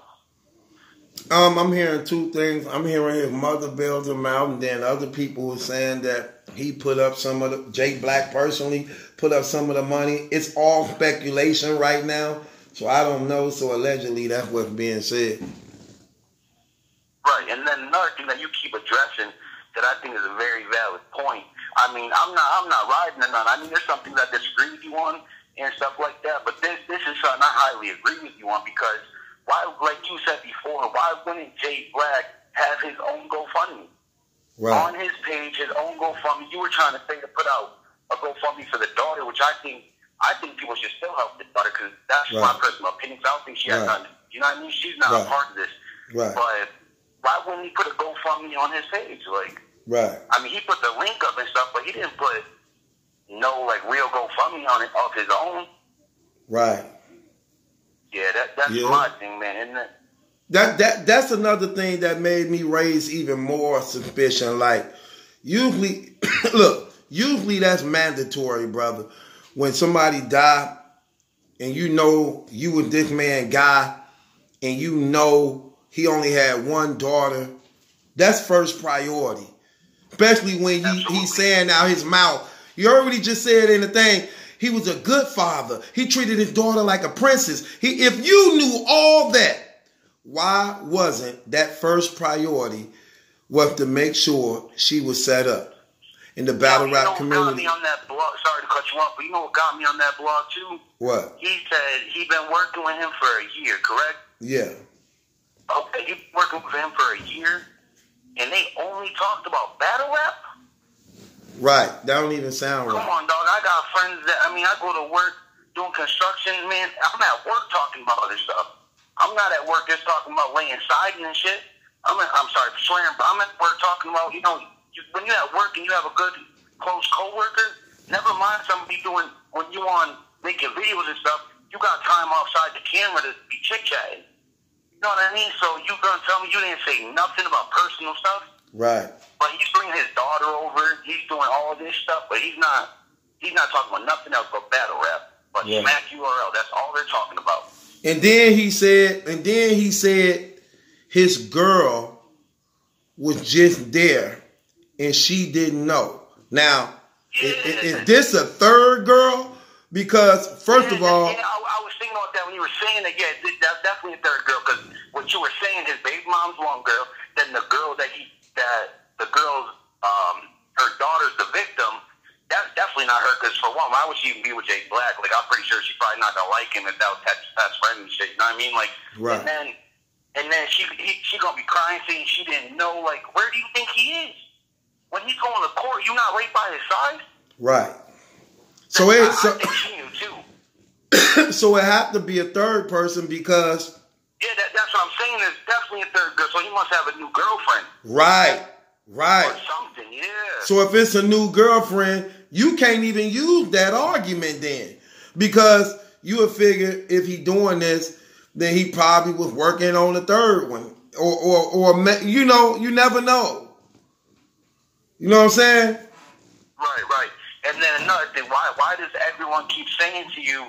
[SPEAKER 2] I'm hearing two things. I'm hearing his mother bailed him out, and then other people were saying that he put up some of the, Jblac personally put up some of the money. It's all speculation right now, so I don't know. So allegedly, that's what's being said.
[SPEAKER 4] Right, and then another thing that you keep addressing that I think is a very valid point. I mean, I'm not riding or none. I mean, there's some things I disagree with you on and stuff like that, but this is something I highly agree with you on, because why, like you said before, why wouldn't Jblac have his own GoFundMe? Right. On his page, his own GoFundMe. You were trying to say to put out a GoFundMe for the daughter, which I think people should still help the daughter, because that's my personal opinion. I don't think she has nothing. You know what I mean? She's not a part of this. Right. But why wouldn't he put a GoFundMe on his page? Like, I mean, he put the link up and stuff, but he didn't put no like real GoFundMe on it of his own. Right. Yeah, that's my thing, man, isn't it?
[SPEAKER 2] That's another thing that made me raise even more suspicion. Like, usually, usually that's mandatory, brother. When somebody die, and you know you with this man guy, and you know he only had one daughter, that's first priority. Especially when he's saying out his mouth. You already just said in the thing, he was a good father. He treated his daughter like a princess. If you knew all that, why wasn't that first priority was to make sure she was set up in the battle rap community?
[SPEAKER 4] What got me on that blog, sorry to cut you off, but you know what got me on that blog too?
[SPEAKER 2] What?
[SPEAKER 4] He said he'd been working with him for a year, correct?
[SPEAKER 2] Yeah.
[SPEAKER 4] Okay, he'd been working with him for a year, and they only talked about battle rap?
[SPEAKER 2] Right. That don't even sound right.
[SPEAKER 4] Come on, dog. I got friends that, I go to work doing construction, man. I'm at work talking about this stuff. I'm not at work just talking about laying siding and shit. I'm sorry for swearing, but I'm at work talking about, when you're at work and you have a good, close coworker, never mind somebody doing, when you on making videos and stuff, you got time outside the camera to be chit-chatting. You know what I mean? So you gonna tell me you didn't say nothing about personal stuff?
[SPEAKER 2] Right.
[SPEAKER 4] But he's bringing his daughter over. He's doing all this stuff, but he's not talking about nothing else but battle rap. But Smack URL, that's all they're talking about.
[SPEAKER 2] And then he said his girl was just there and she didn't know. Now, is this a third girl? Because first of all,
[SPEAKER 4] I was thinking about that when you were saying that. Yeah, that's definitely a third girl, because what you were saying, his baby mom's one girl, then the girl her daughter's the victim. That's definitely not her, because for one, why would she even be with Jblac? Like, I'm pretty sure she's probably not gonna like him if that was best friend and shit. You know what I mean? Like, right. And then she gonna be crying, saying she didn't know. Like, where do you think he is when he's going to court? You not right by his side? Right.
[SPEAKER 2] So
[SPEAKER 4] I think she knew too.
[SPEAKER 2] So it had to be a third person, because
[SPEAKER 4] that's what I'm saying. There's definitely a third girl. So he must have a new girlfriend.
[SPEAKER 2] Right.
[SPEAKER 4] Or something, yeah.
[SPEAKER 2] So if it's a new girlfriend, you can't even use that argument then. Because you would figure if he doing this, then he probably was working on the third one. Or you never know. You know what I'm saying?
[SPEAKER 4] Right. And then another thing, why does everyone keep saying to you,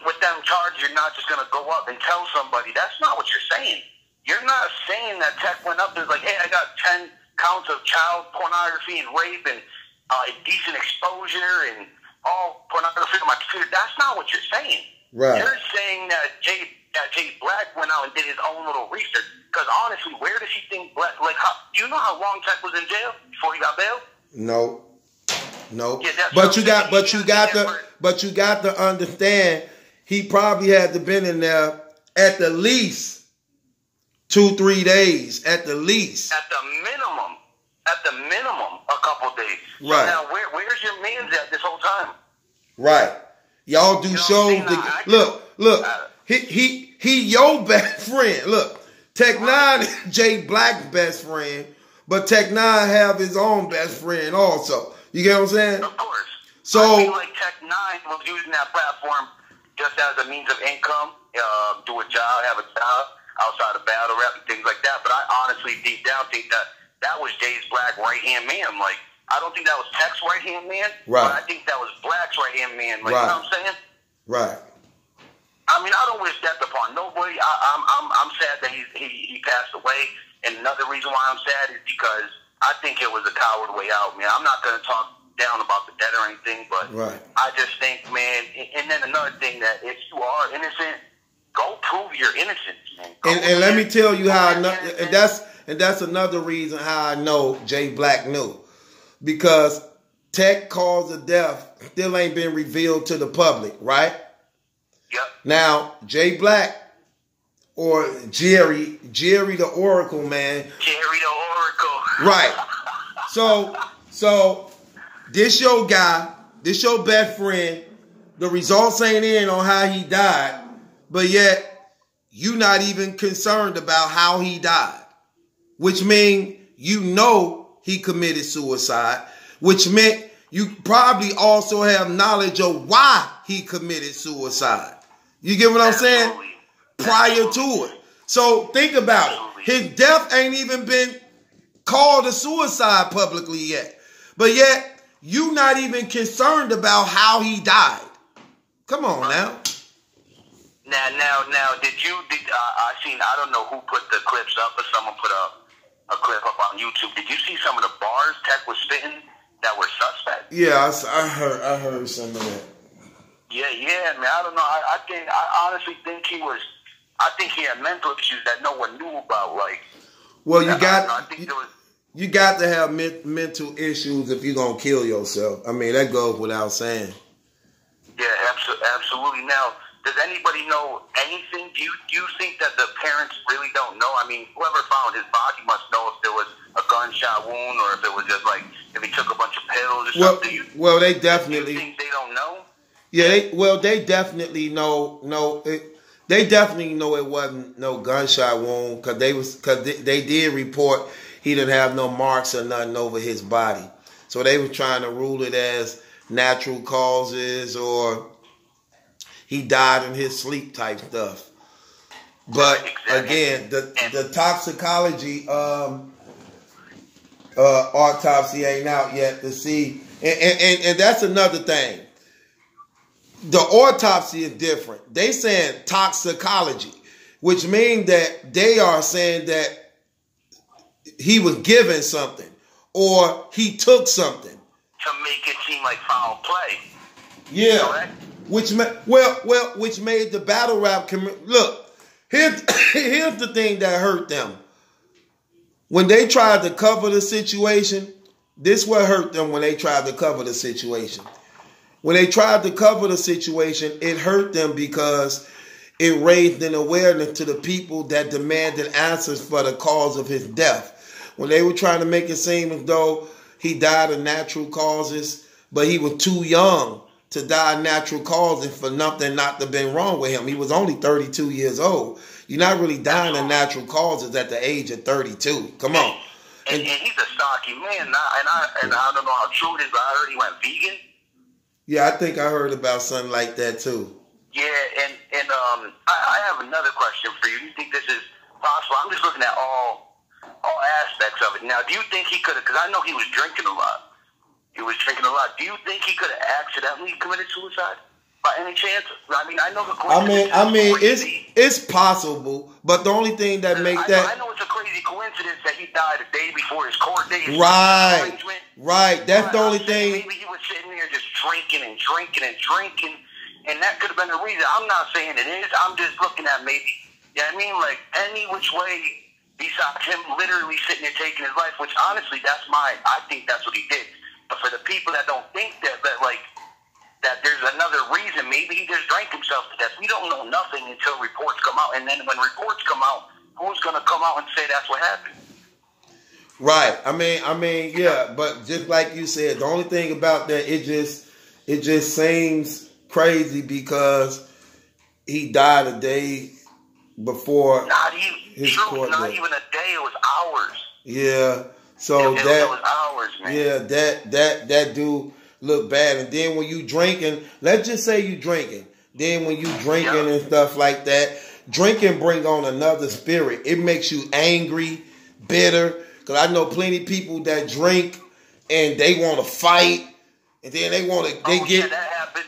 [SPEAKER 4] with them charges, you're not just going to go up and tell somebody? That's not what you're saying. You're not saying that Tech went up there like, hey, I got 10 counts of child pornography and rape and indecent exposure and all pornography on my computer. That's not what you're saying. Right. You're saying that Jblac went out and did his own little research. Because honestly, where does he think Black? Like, do you know how long Tech was in jail before he got bailed? No. Yeah,
[SPEAKER 2] but you got to understand, he probably had to been in there at the least 2-3 days, at the least. At the minimum, a couple days. Right. So now, where's your man's at this whole time? Right. Y'all do shows. Look. He your best friend. Look, Tech Nine is Jblac's best friend, but Tech Nine have his own best friend also. You get what I'm saying?
[SPEAKER 4] Of course.
[SPEAKER 2] So
[SPEAKER 4] I feel like Tech Nine was using that platform just as a means of income, do a job, have a job outside of battle rap and things like that. But I honestly deep down think that was Jblac right-hand man. Like, I don't think that was Tech's right-hand man. Right. But I think that was Black's right-hand man. Like, right. You know what I'm saying?
[SPEAKER 2] Right.
[SPEAKER 4] I mean, I don't wish death upon nobody. I'm sad that he passed away. And another reason why I'm sad is because I think it was a coward way out, man. I'm not going to talk down about the dead or anything, but
[SPEAKER 2] right.
[SPEAKER 4] I just think, man, and then another thing that if you are innocent, go prove your innocence, man.
[SPEAKER 2] And let me tell you how, and that's another reason how I know Jblac knew. Because tech cause of death still ain't been revealed to the public, right?
[SPEAKER 4] Yep.
[SPEAKER 2] Now, Jblac or Jerry the Oracle, man.
[SPEAKER 4] Jerry the Oracle.
[SPEAKER 2] Right. So this your guy, this your best friend. The results ain't in on how he died, but yet you not even concerned about how he died, which means you know he committed suicide, which meant you probably also have knowledge of why he committed suicide. You get what I'm saying? Prior to it. So think about it. His death ain't even been called a suicide publicly yet. But yet, you not even concerned about how he died. Come on now.
[SPEAKER 4] Now, I don't know who put the clips up, but someone put a clip up on YouTube. Did you see some of the bars Tech was spitting that were suspect?
[SPEAKER 2] Yeah, I heard some of that.
[SPEAKER 4] Yeah, man. I don't know. I honestly think he had mental issues that no one knew about. Like,
[SPEAKER 2] well, you got to have mental issues if you're gonna kill yourself. I mean, that goes without saying.
[SPEAKER 4] Yeah, absolutely. Now, does anybody know anything? Do you think that the parents really don't know? I mean, whoever found his body must know if there was a gunshot wound or if it was just like if he took a bunch of pills or something.
[SPEAKER 2] Well, they definitely.
[SPEAKER 4] Do you think they don't know?
[SPEAKER 2] Yeah, they definitely know. They definitely know it wasn't no gunshot wound because they did report he didn't have no marks or nothing over his body. So they were trying to rule it as natural causes or he died in his sleep type stuff. But again, the toxicology autopsy ain't out yet to see, and that's another thing. The autopsy is different. They saying toxicology, which means that they are saying that he was given something or he took something
[SPEAKER 4] to make it seem like foul play.
[SPEAKER 2] Yeah,
[SPEAKER 4] correct?
[SPEAKER 2] Which made the battle rap look. Here's the thing that hurt them. When they tried to cover the situation, this what hurt them when they tried to cover the situation. When they tried to cover the situation, it hurt them because it raised an awareness to the people that demanded answers for the cause of his death. When they were trying to make it seem as though he died of natural causes, but he was too young to die of natural causes for nothing not to have been wrong with him. He was only 32 years old. You're not really dying of natural causes at the age of 32. Come on.
[SPEAKER 4] And he's a stocky man, and I don't know how true it is, but I heard he went vegan.
[SPEAKER 2] Yeah, I think I heard about something like that too.
[SPEAKER 4] Yeah, and I have another question for you. Do you think this is possible? I'm just looking at all aspects of it. Now, do you think he could have, because I know he was drinking a lot. Do you think he could have accidentally committed suicide by any chance? I mean, I know the coincidence.
[SPEAKER 2] I mean, it's possible, but the only thing that makes that.
[SPEAKER 4] I know it's a crazy coincidence that he died a day before his court date.
[SPEAKER 2] Right. That's the only thing.
[SPEAKER 4] Maybe he was sitting there just drinking, and that could have been the reason. I'm not saying it is. I'm just looking at maybe. Yeah, I mean, like any which way besides him literally sitting there taking his life. Which honestly, I think that's what he did. But for the people that don't think that there's another reason, maybe he just drank himself to death. We don't know nothing until reports come out, and then when reports come out, who's going to come out and say that's what happened?
[SPEAKER 2] Right. I mean, yeah. But just like you said, the only thing about that, it just seems crazy because he died a day before his court date.
[SPEAKER 4] Not even a day. It was hours.
[SPEAKER 2] Yeah. So
[SPEAKER 4] it was hours, man.
[SPEAKER 2] Yeah, that do look bad. And then when you drinking, let's just say you drinking. Then when you drinking and stuff like that, drinking bring on another spirit. It makes you angry, bitter. Because I know plenty of people that drink and they want to fight, and then they get.
[SPEAKER 4] That happens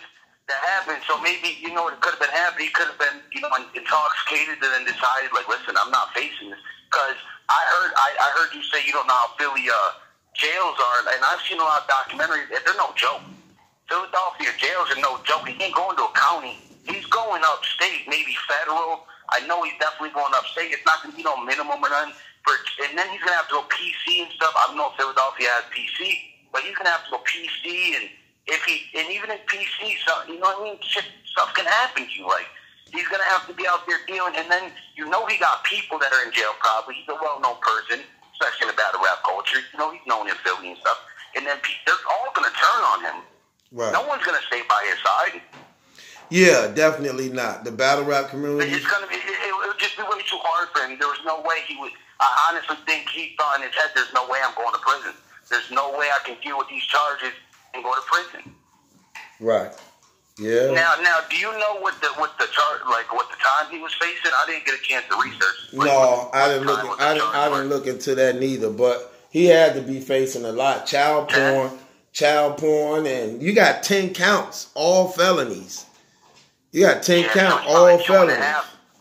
[SPEAKER 4] happened. So maybe, you know what could have been happening? He could have been, you know, intoxicated and then decided, like, listen, I'm not facing this. Because I heard you say you don't know how Philly jails are, and I've seen a lot of documentaries. They're no joke. Philadelphia jails are no joke. He ain't going to a county. He's going upstate, maybe federal. I know he's definitely going upstate. It's not going to be no minimum or nothing. And then he's going to have to go PC and stuff. I don't know if Philadelphia has PC, but he's going to have to go PC. And even in PC, you know what I mean? Stuff can happen to you. Like, he's going to have to be out there dealing. And then, you know, he got people that are in jail probably. He's a well-known person, especially in the battle rap culture. You know, he's known in Philly and stuff. And then they're all going to turn on him.
[SPEAKER 2] Right.
[SPEAKER 4] No one's going to stay by his side.
[SPEAKER 2] Yeah, definitely not. The battle rap community.
[SPEAKER 4] It's gonna be. It would just be way too hard for him. There was no way he would. I honestly think he thought in his head, "There's no way I'm going to prison. There's no way I can deal with these charges and go to prison."
[SPEAKER 2] Right. Yeah.
[SPEAKER 4] Now, do you know what the charge, like what the time he was facing? I didn't get a chance to research.
[SPEAKER 2] No, I didn't look. I didn't look into that neither. But he had to be facing a lot. Child porn, and you got 10 counts, all felonies. You got 10 count, all felonies.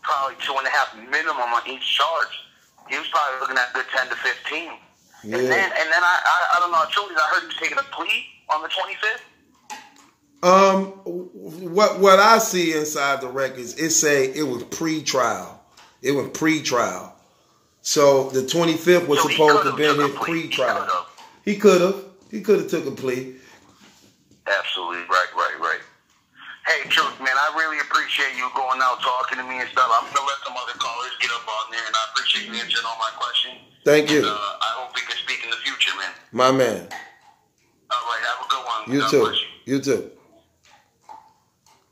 [SPEAKER 4] Probably 2.5 minimum on each charge. He was probably looking at good 10 to 15. Yeah. And then I don't know. I heard he was taking a plea on the 25th.
[SPEAKER 2] What I see inside the records, it say it was pre-trial. It was pre-trial. So the 25th was supposed to have been his pre-trial. He could have. He could have took a plea.
[SPEAKER 4] Absolutely right. Hey, Truth, man, I really appreciate you going out talking to me and stuff. I'm going to let some other callers get up on there, and I appreciate you answering all my questions.
[SPEAKER 2] Thank you.
[SPEAKER 4] And, I hope we can speak in the future, man.
[SPEAKER 2] My man.
[SPEAKER 4] All right, have a good one.
[SPEAKER 2] You too. You too.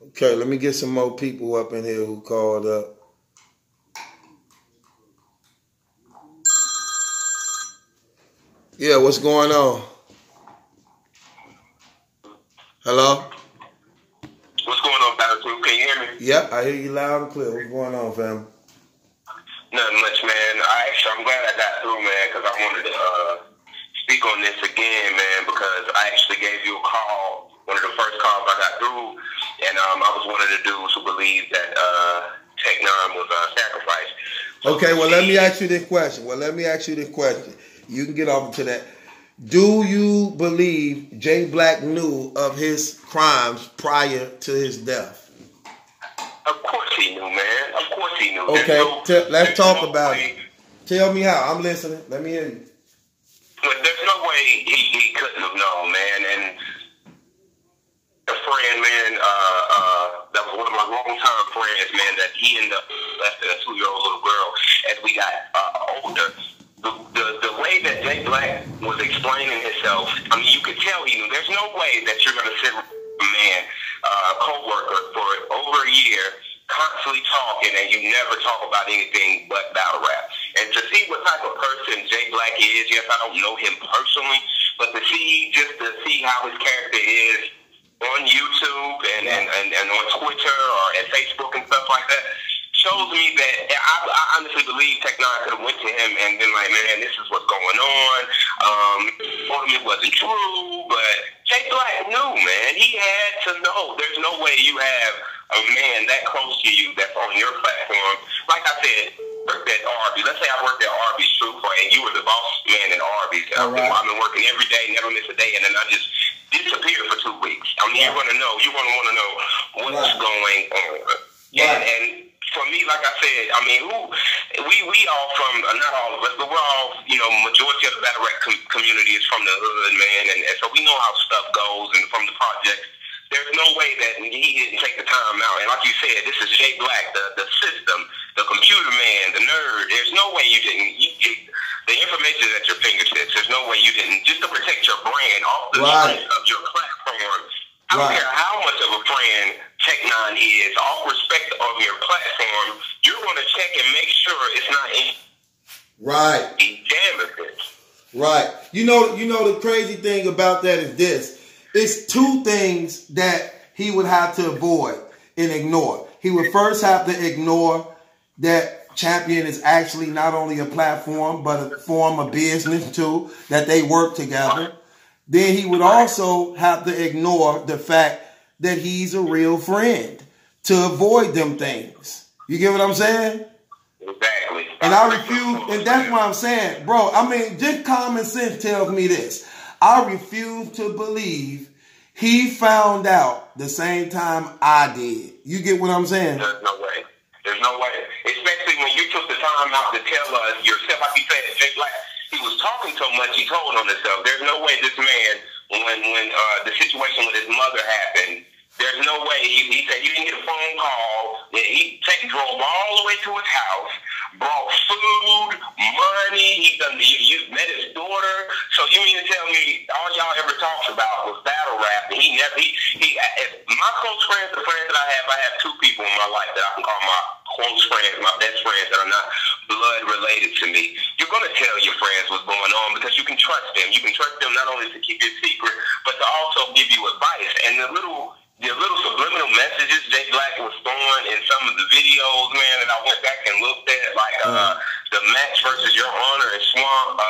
[SPEAKER 2] Okay, let me get some more people up in here who called up. Yeah, what's going on? Hello?
[SPEAKER 3] What's going on, Battle Crew? Can you hear me?
[SPEAKER 2] Yep, I hear you loud and clear. What's going on, fam?
[SPEAKER 3] Nothing much, man. I'm glad I got through, man, because I wanted to speak on this again, man, because I actually gave you a call, one of the first calls I got through, and I was one of the dudes who believed that Tech-9 was sacrificed. So
[SPEAKER 2] okay, well, let me ask you this question. You can get off to that. Do you believe Jblac knew of his crimes prior to his death?
[SPEAKER 3] Of course he knew, man. Of course he knew.
[SPEAKER 2] Okay, let's talk about it. Tell me how. I'm listening. Let me hear you.
[SPEAKER 3] But there's no way he couldn't have known, man. And a friend, man, that was one of my longtime friends, man, that he ended up left a 2-year-old little girl as we got older. The way that Jblac was explaining himself, I mean, you could tell he knew. There's no way that you're going to sit with a man, a co-worker, for over a year, constantly talking, and you never talk about anything but battle rap. And to see what type of person Jblac is, yes, I don't know him personally, but to see how his character is on YouTube and on Twitter or at Facebook and stuff like that, shows me that I honestly believe Tech-9 could have went to him and been like, man, this is what's going on. Told him it wasn't true, but Jblac knew, man. He had to know. There's no way you have a man that close to you that's on your platform. Like I said, worked at Arby's. Let's say I worked at Arby's, Truth, and you were the boss man at Arby's. I've been working every day, never miss a day, and then I just disappeared for 2 weeks. I mean, you're going to know. You're going to want to know what's going on. And for me, like I said, I mean, we all from, not all of us, but we're all, you know, majority of the battle rap community is from the hood, man, and so we know how stuff goes, and from the projects, there's no way that he didn't take the time out. And like you said, this is Jblac, the system, the computer man, the nerd. There's no way you didn't. The information is at your fingertips. There's no way you didn't, just to protect your brand off the strength of your platform. I don't care how much of a friend Tech-9 is, off respect of your platform, you're going to check and make sure it's not in.
[SPEAKER 2] Right. Right. You know the crazy thing about that is this. It's 2 things that he would have to avoid and ignore. He would first have to ignore that Champion is actually not only a platform, but a form of business too, that they work together. Then he would also have to ignore the fact that he's a real friend to avoid them things. You get what I'm saying?
[SPEAKER 4] Exactly.
[SPEAKER 2] And I refuse, and that's why I'm saying, bro, I mean, just common sense tells me this. I refuse to believe he found out the same time I did. You get what I'm saying?
[SPEAKER 4] There's no way. There's no way. Especially when you took the time out to tell us yourself, like you said, Jblac, he was talking so much he told on himself. There's no way this man, when the situation with his mother happened, there's no way. He said he didn't get a phone call. He drove all the way to his house, brought food, money. You met his daughter. So you mean to tell me all y'all ever talked about was battle rap? And my close friends, the friends that I have two people in my life that I can call my close friends, my best friends that are not blood related to me. You're going to tell your friends what's going on because you can trust them. You can trust them not only to keep your secret, but to also give you advice. And the little subliminal messages Jblac was throwing in some of the videos, man, and I went back and looked at, like the match versus Your Honor and Swamp.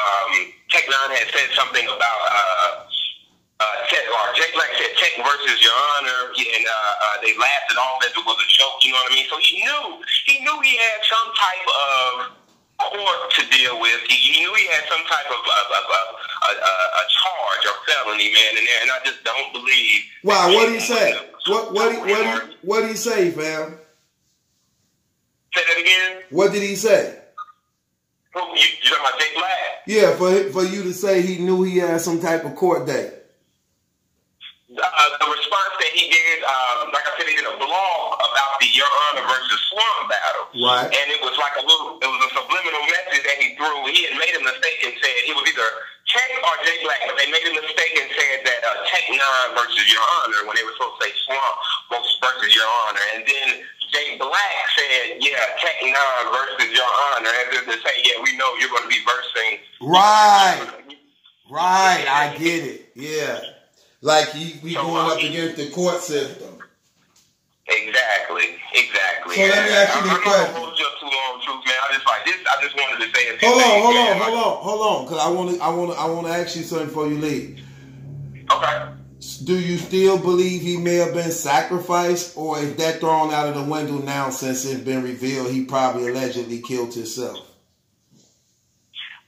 [SPEAKER 4] Tech Nine had said something about Jblac said Tech versus Your Honor, and they laughed at all that it was a joke. You know what I mean? So he knew he had some type of court to deal with. He knew he had some type of a charge or felony, man, in there, and I just don't believe.
[SPEAKER 2] Wow, what did he say? What did he say, fam?
[SPEAKER 4] Say that again.
[SPEAKER 2] What did he say?
[SPEAKER 4] You talking about Jblac?
[SPEAKER 2] Yeah, for you to say he knew he had some type of court date.
[SPEAKER 4] The response that he did, like I said, he did a blog about the Your Honor versus Swamp battle.
[SPEAKER 2] Right.
[SPEAKER 4] And it was like it was a subliminal message that he threw. He had made a mistake and said it was either Tech or Jblac, but they made a mistake and said that Tech Nine versus Your Honor when they were supposed to say Swamp versus Your Honor. And then Jblac said, yeah, Tech Nine versus Your Honor. And then to say, yeah, we know you're going to be versing.
[SPEAKER 2] Right. Right. I get it. Yeah. Like we going up against the court system.
[SPEAKER 4] Exactly.
[SPEAKER 2] So let me ask you this question.
[SPEAKER 4] I'm not hold you up too long, Truth, man. I just wanted to say a few
[SPEAKER 2] Hold on, because I want to ask you something before you leave.
[SPEAKER 4] Okay.
[SPEAKER 2] Do you still believe he may have been sacrificed, or is that thrown out of the window now since it's been revealed he probably allegedly killed himself?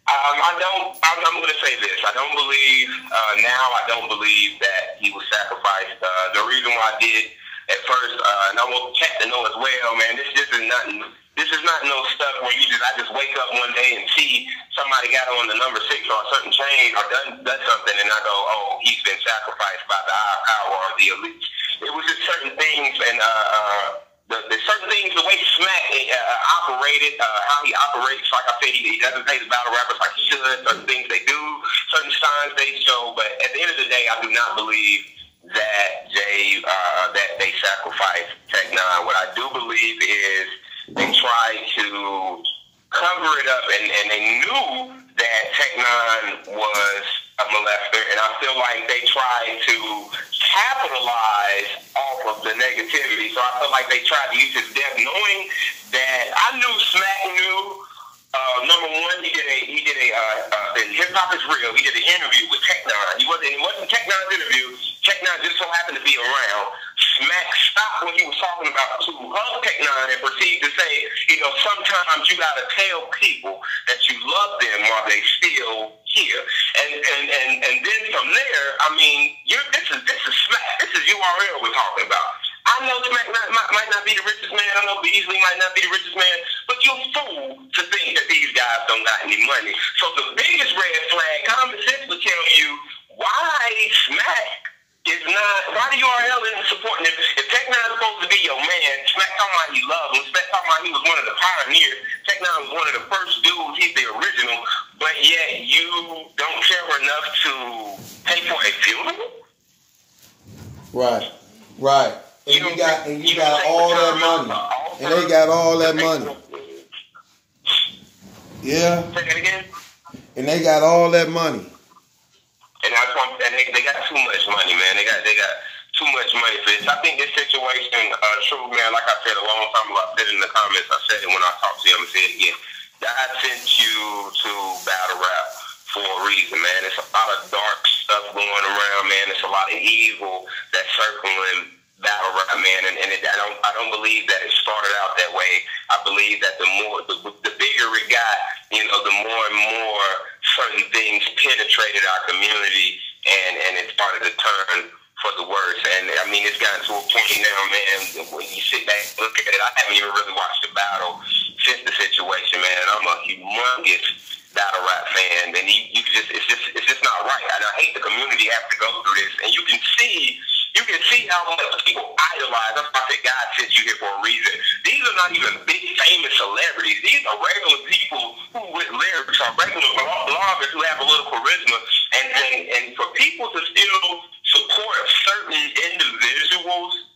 [SPEAKER 4] I'm going to say this. I don't believe, I don't believe that he was sacrificed. The reason why I did at first, and I want Cat to know as well, man, this is not no stuff where I just wake up one day and see somebody got on the number 6 or a certain chain or done something and I go, oh, he's been sacrificed by the higher power or the elite. It was just certain things and, the certain things, the way Smack operated, how he operates, like I said, he doesn't pay the battle rappers like he should. Certain things they do, certain signs they show. But at the end of the day, I do not believe that that they sacrificed Tech Nine. What I do believe is they tried to cover it up, and they knew that Tech Nine was a molester, and I feel like they tried to capitalize off of the negativity. So I feel like they tried to use his death, knowing that I knew Smack knew. Number one, he did a in Hip Hop Is Real. He did an interview with Tech Nine. It wasn't Tech Nine's interview. Tech Nine just so happened to be around. Smack stopped what he was talking about to hug Tech Nine and proceeded to say, sometimes you gotta tell people that you love them while they still here. And then from there, I mean, this is Smack. This is URL we're talking about. I know Smack might not be the richest man. I know Beasley might not be the richest man. But you're a fool to think that these guys don't got any money. So the biggest red flag, common sense will tell you why Smack is not, why the URL isn't supporting him. If Tech Nine is supposed to be your man, Smack talking about he loved him. Smack talking about he was one of the pioneers. Tech Nine was one of the first dudes. He's the original. But yet you don't care enough to pay for a funeral?
[SPEAKER 2] Right. And you got all that money. And they got all that money. Yeah.
[SPEAKER 4] Say that again?
[SPEAKER 2] And they got all that money.
[SPEAKER 4] And that's why they got too much money, man. They got too much money for this. I think this situation, true, man, like I said a long time ago, I said it in the comments, I said it when I talked to him, I said it again. God sent you to battle rap for a reason, man. It's a lot of dark stuff going around, man. It's a lot of evil that's circling
[SPEAKER 3] battle rap, man, and I don't believe that it started out that way. I believe that the bigger it got, the more and more certain things penetrated our community, and it started to turn for the worse. And I mean, it's gotten to a point now, man, when you sit back and look at it, I haven't even really watched the battle since the situation, man. I'm a humongous battle rap fan, and it's just not right. And I hate the community have to go through this. And you can see how much people idolize. That's why I say God sent you here for a reason. These are not even big famous celebrities. These are regular people who with lyrics are regular bloggers who have a little charisma. And for people to still support certain individuals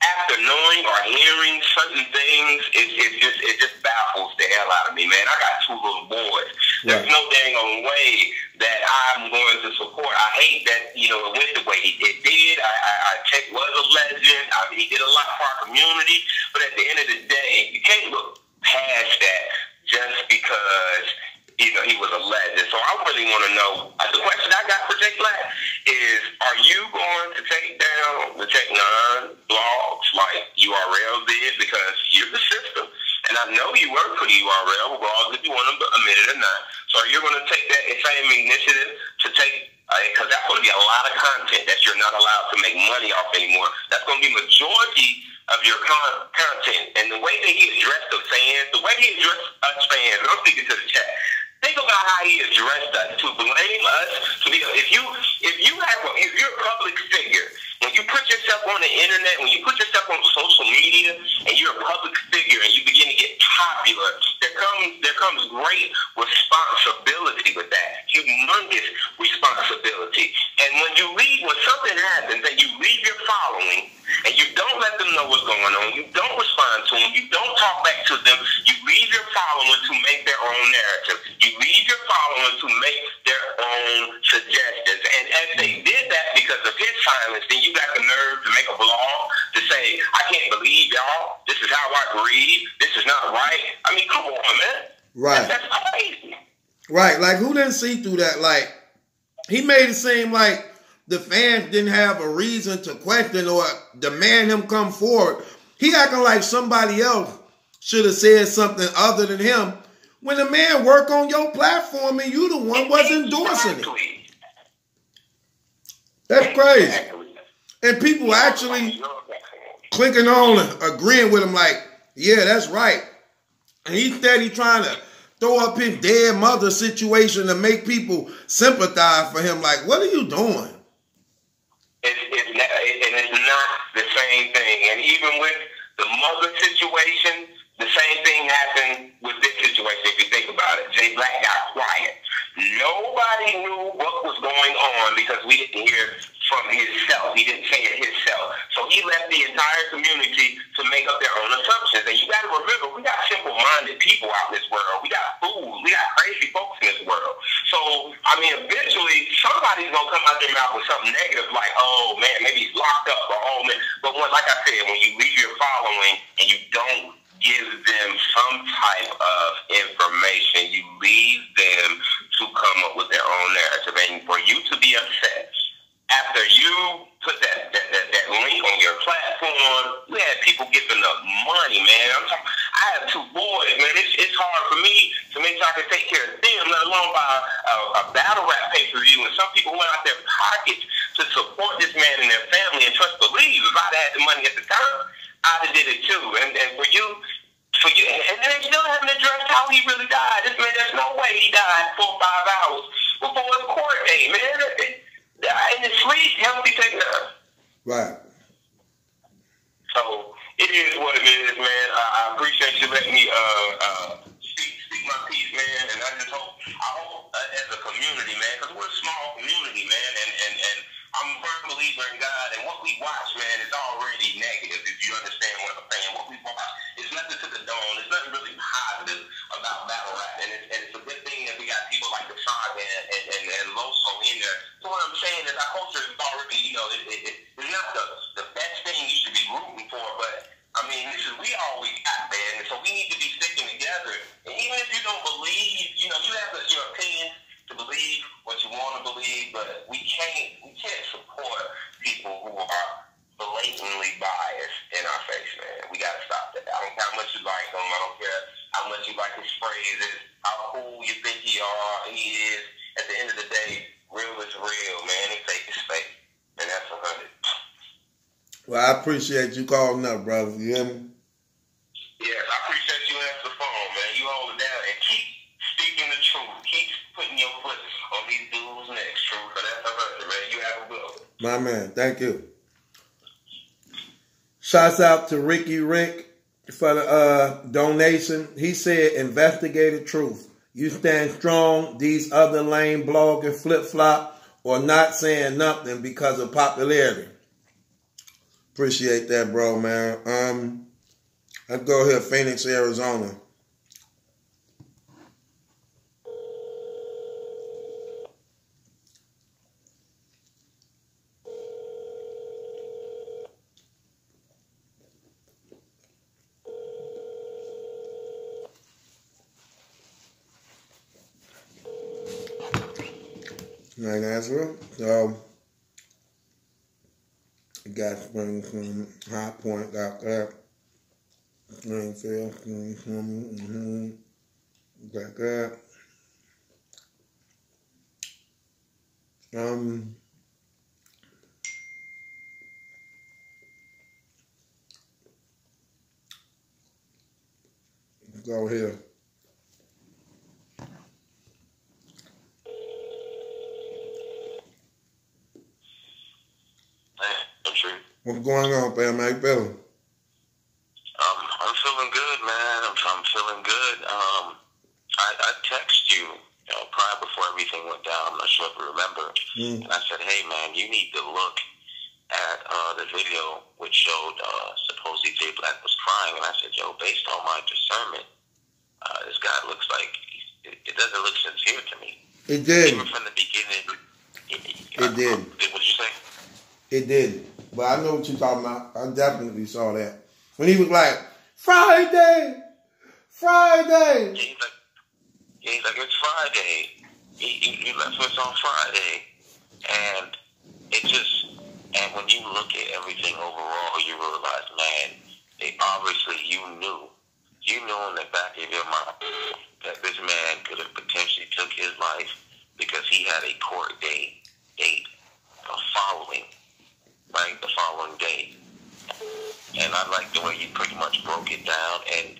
[SPEAKER 3] after knowing or hearing certain things, it just baffles the hell out of me, man. I got 2 little boys. There's no dang on way that I'm going to support. I hate that, it went the way it did. Tech was a legend. He did a lot for our community. But at the end of the day, you can't look past that just because, he was a legend. So I really want to know, the question I got for Jblac is, are you going to take down the Tech 9 blogs like URL did? Because you're the system. And I know you work for the URL, regardless if you want to admit it or not. So you're going to take that same initiative to take, because that's going to be a lot of content that you're not allowed to make money off anymore. That's going to be majority of your content. And the way that he addressed the fans, the way he addressed us fans, I'm speaking to the chat. Think about how he addressed us, to blame us. If you're a public figure, when you put yourself on the internet, when you put yourself on social media, and you're a public figure, and you begin to get popular, there comes great responsibility with that, humongous responsibility. And when something happens, and you leave your following, and you don't let them know what's going on, you don't respond to them, you don't talk back to them, you leave your following to make their own narrative. You leave your following to make their own suggestions. And as they did that because of his silence, then you got the nerve to make a blog to say, I can't believe y'all, this is how I breathe, this is not right. I mean, come on, man.
[SPEAKER 2] Right.
[SPEAKER 3] That's crazy.
[SPEAKER 2] Right. Like, who didn't see through that? Like, he made it seem like the fans didn't have a reason to question or demand him come forward. He acting like somebody else should have said something other than him, when the man work on your platform and you the one was endorsing it. That's crazy. And people actually clicking on and agreeing with him like, yeah, that's right. And he's steady trying to throw up his dead mother situation to make people sympathize for him. Like, what are you doing?
[SPEAKER 3] It's not the same thing. And even with the mother situation, the same thing happened with this situation, if you think about it. Jblac got quiet. Nobody knew what was going on because we didn't hear from himself. He didn't say it himself. So he left the entire community to make up their own assumptions. And you got to remember, we got simple-minded people out in this world. We got fools. We got crazy folks in this world. So, I mean, eventually, somebody's going to come out their mouth with something negative like, oh, man, maybe he's locked up, or oh, man. But like I said, when you leave your following and you don't give them some type of information, you leave them to come up with their own narrative. And for you to be upset after you put that link on your platform, we had people giving up money, man. I have 2 boys, man. It's hard for me to make sure I can take care of them, let alone buy a battle rap pay-per-view. And some people went out their pockets to support this man and their family. And trust believe, if I'd had the money at the time, I'd have did it too. And for you, and then they still haven't addressed how he really died. This man, there's no way he died 4 or 5 hours before the court date, man. In his sleep, healthy taken up.
[SPEAKER 2] Right.
[SPEAKER 3] So it is what it is, man. I appreciate you letting me speak my piece, man. And I hope as a community, man, because we're a small community, man, and I'm a firm believer in God, and what we watch, man, is already negative, if you understand what I'm saying. What we watch is nothing to the dawn. There's nothing really positive about battle rap, and it's a good thing that we got people like the Saga and Loso in there. So what I'm saying is our culture is already, it's not the best thing you should be rooting for, but, I mean, we all we got, man, and so we need to be sticking together. And even if you don't believe, you have your opinion to believe what you want to believe, but we can't support people who will he is. At the end of the day, real is real, man. And fake is fake. And that's 100.
[SPEAKER 2] Well, I appreciate you calling up, brother. You hear me?
[SPEAKER 3] Yes, I appreciate you answering the phone, man. You hold it down and keep speaking the truth. Keep putting your foot on these dudes' necks, true. But that's 100, man. You have a good one.
[SPEAKER 2] My man, thank you. Shouts out to Ricky Rick for the donation. He said, investigative truth. You stand strong. These other lame blog and flip-flop or not saying nothing because of popularity. Appreciate that, bro, man. Let's go here, Phoenix, Arizona. Right, that's real. So, got Springs from High Point, got that. Springfield, got that. Go here. What's going on, fam? How you feeling?
[SPEAKER 3] I'm feeling good, man. I'm feeling good. I texted you, prior before everything went down. I'm not sure if you remember. And I said, hey, man, you need to look at the video which showed supposedly Jblac was crying. And I said, yo, based on my discernment, this guy looks like it doesn't look sincere to me.
[SPEAKER 2] It did.
[SPEAKER 3] Even from the beginning.
[SPEAKER 2] It did.
[SPEAKER 3] What'd you say?
[SPEAKER 2] It did. But I know what you're talking about. I definitely saw that. When he was like, Friday!
[SPEAKER 3] He's like, it's Friday. He left us on Friday. And and when you look at everything overall, you realize, man, obviously you knew in the back of your mind that this man could have potentially took his life because he had a court date the following day. And I like the way you pretty much broke it down. And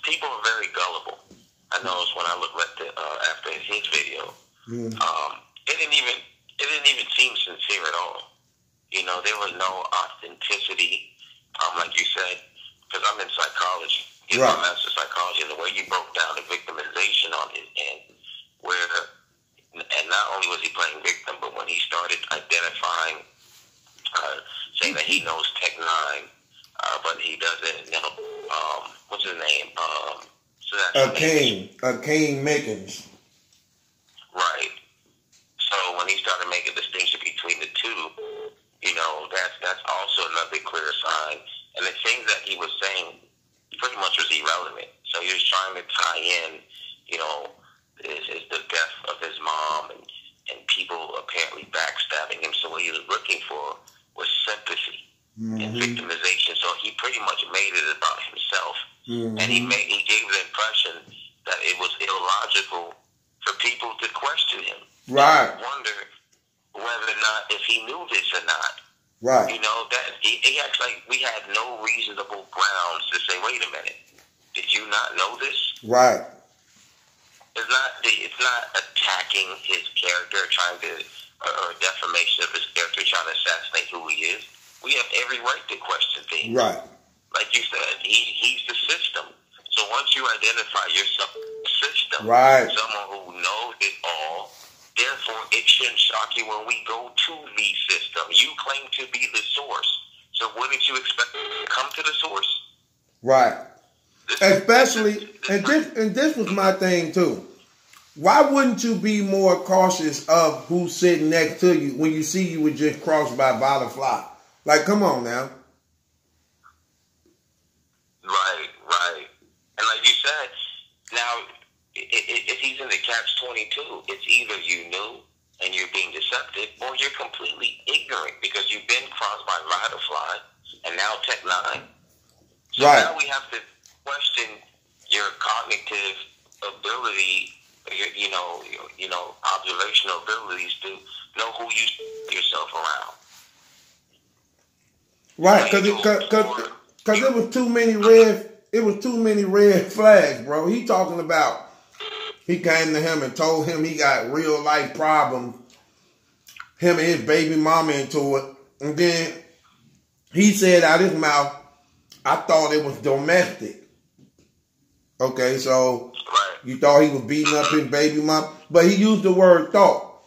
[SPEAKER 3] people are very gullible. I noticed when I looked at after his video, it didn't even seem sincere at all. There was no authenticity, like you said, because I'm in psychology.
[SPEAKER 2] Right.
[SPEAKER 3] My master's psychology, and the way you broke down the victimization on his end, and not only was he playing victim, but when he started identifying, saying that he knows Tech 9, but he doesn't know, what's his name?
[SPEAKER 2] Akeem Mickens.
[SPEAKER 3] Right. So when he started making a distinction between the two, that's also another clear sign. And the things that he was saying pretty much was irrelevant. So he was trying to tie in, is the death of his mom and people apparently backstabbing him. So what he was looking for was sympathy and victimization. So he pretty much made it about himself. And he gave the impression that it was illogical for people to question him.
[SPEAKER 2] Right.
[SPEAKER 3] Wonder whether or not if he knew this or not.
[SPEAKER 2] Right.
[SPEAKER 3] That he acts like we had no reasonable grounds to say, wait a minute, did you not know this?
[SPEAKER 2] Right.
[SPEAKER 3] It's not attacking his character, or defamation of his character, trying to assassinate who he is. We have every right to question things.
[SPEAKER 2] Right.
[SPEAKER 3] Like you said, he's the system. So once you identify yourself as the system,
[SPEAKER 2] right,
[SPEAKER 3] someone who knows it all, therefore it shouldn't shock you when we go to the system. You claim to be the source. So wouldn't you expect to come to the source?
[SPEAKER 2] Right. Especially, and this was my thing too. Why wouldn't you be more cautious of who's sitting next to you when you see you were just crossed by a violent fly? Like, come on now.
[SPEAKER 3] Right. And like you said, now, if he's in the catch-22, it's either you knew and you're being deceptive, or you're completely ignorant because you've been crossed by Riderfly and now Tech 9. So
[SPEAKER 2] right,
[SPEAKER 3] now we have to question your cognitive ability observational abilities to know who you put yourself around.
[SPEAKER 2] Right, because it was too many red flags, bro. He talking about he came to him and told him he got real life problems. Him and his baby mama into it, and then he said out his mouth, "I thought it was domestic." Okay, so you thought he was beating up his baby mama, but he used the word "thought,"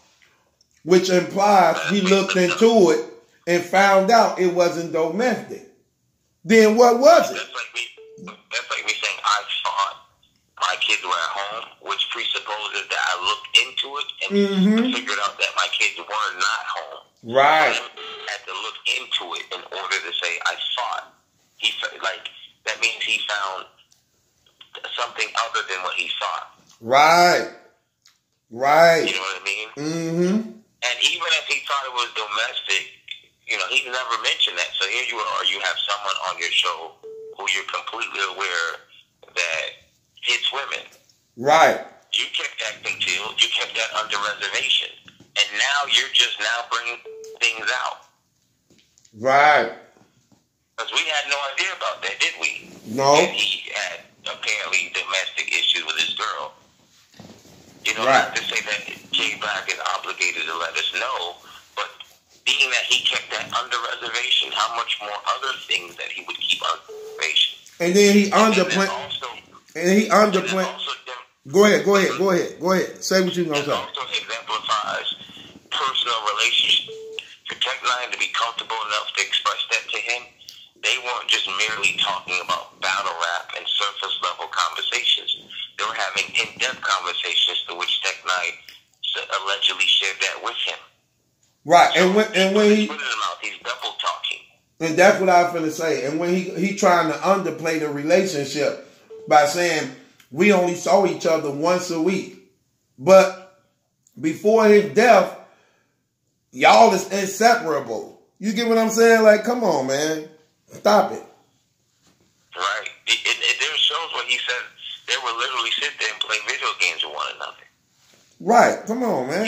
[SPEAKER 2] which implies he looked into it and found out it wasn't domestic. Then what was it?
[SPEAKER 3] That's like me saying I thought my kids were at home, which presupposes that I looked into it and figured out that my kids were not home.
[SPEAKER 2] Right.
[SPEAKER 3] So I had to look into it in order to say I thought. That means he found something other than what he thought. Right. You know what I mean?
[SPEAKER 2] Mm-hmm.
[SPEAKER 3] And even if he thought it was domestic, he never mentioned that. So here you are, you have someone on your show who you're completely aware that hits women.
[SPEAKER 2] Right.
[SPEAKER 3] You kept that concealed. You kept that under reservation. And now you're just now bringing things out.
[SPEAKER 2] Right.
[SPEAKER 3] Because we had no idea about that, did we?
[SPEAKER 2] No.
[SPEAKER 3] And he had apparently domestic issues with his girl.
[SPEAKER 2] Right.
[SPEAKER 3] Not to say that Jblac is obligated to let us know, but being that he kept that under reservation, how much more other things that he would keep under reservation.
[SPEAKER 2] And then he underplayed. Go ahead. Say what you're going to say.
[SPEAKER 3] It also exemplifies personal relationships. For Tech Nine to be comfortable enough to express that to him, they weren't just merely talking about battle rap and surface level conversations. They were having in-depth conversations to which Tech Nine allegedly shared that with him.
[SPEAKER 2] Right,
[SPEAKER 3] so
[SPEAKER 2] and when he
[SPEAKER 3] put it in mouth, he's double talking.
[SPEAKER 2] And that's what I was going to say. And when he trying to underplay the relationship by saying we only saw each other once a week, but before his death, y'all is inseparable. You get what I'm saying? Like, come on, man, stop it.
[SPEAKER 3] Right. There shows where he said they would literally sit there and play video games with one another.
[SPEAKER 2] Right. Come on, man.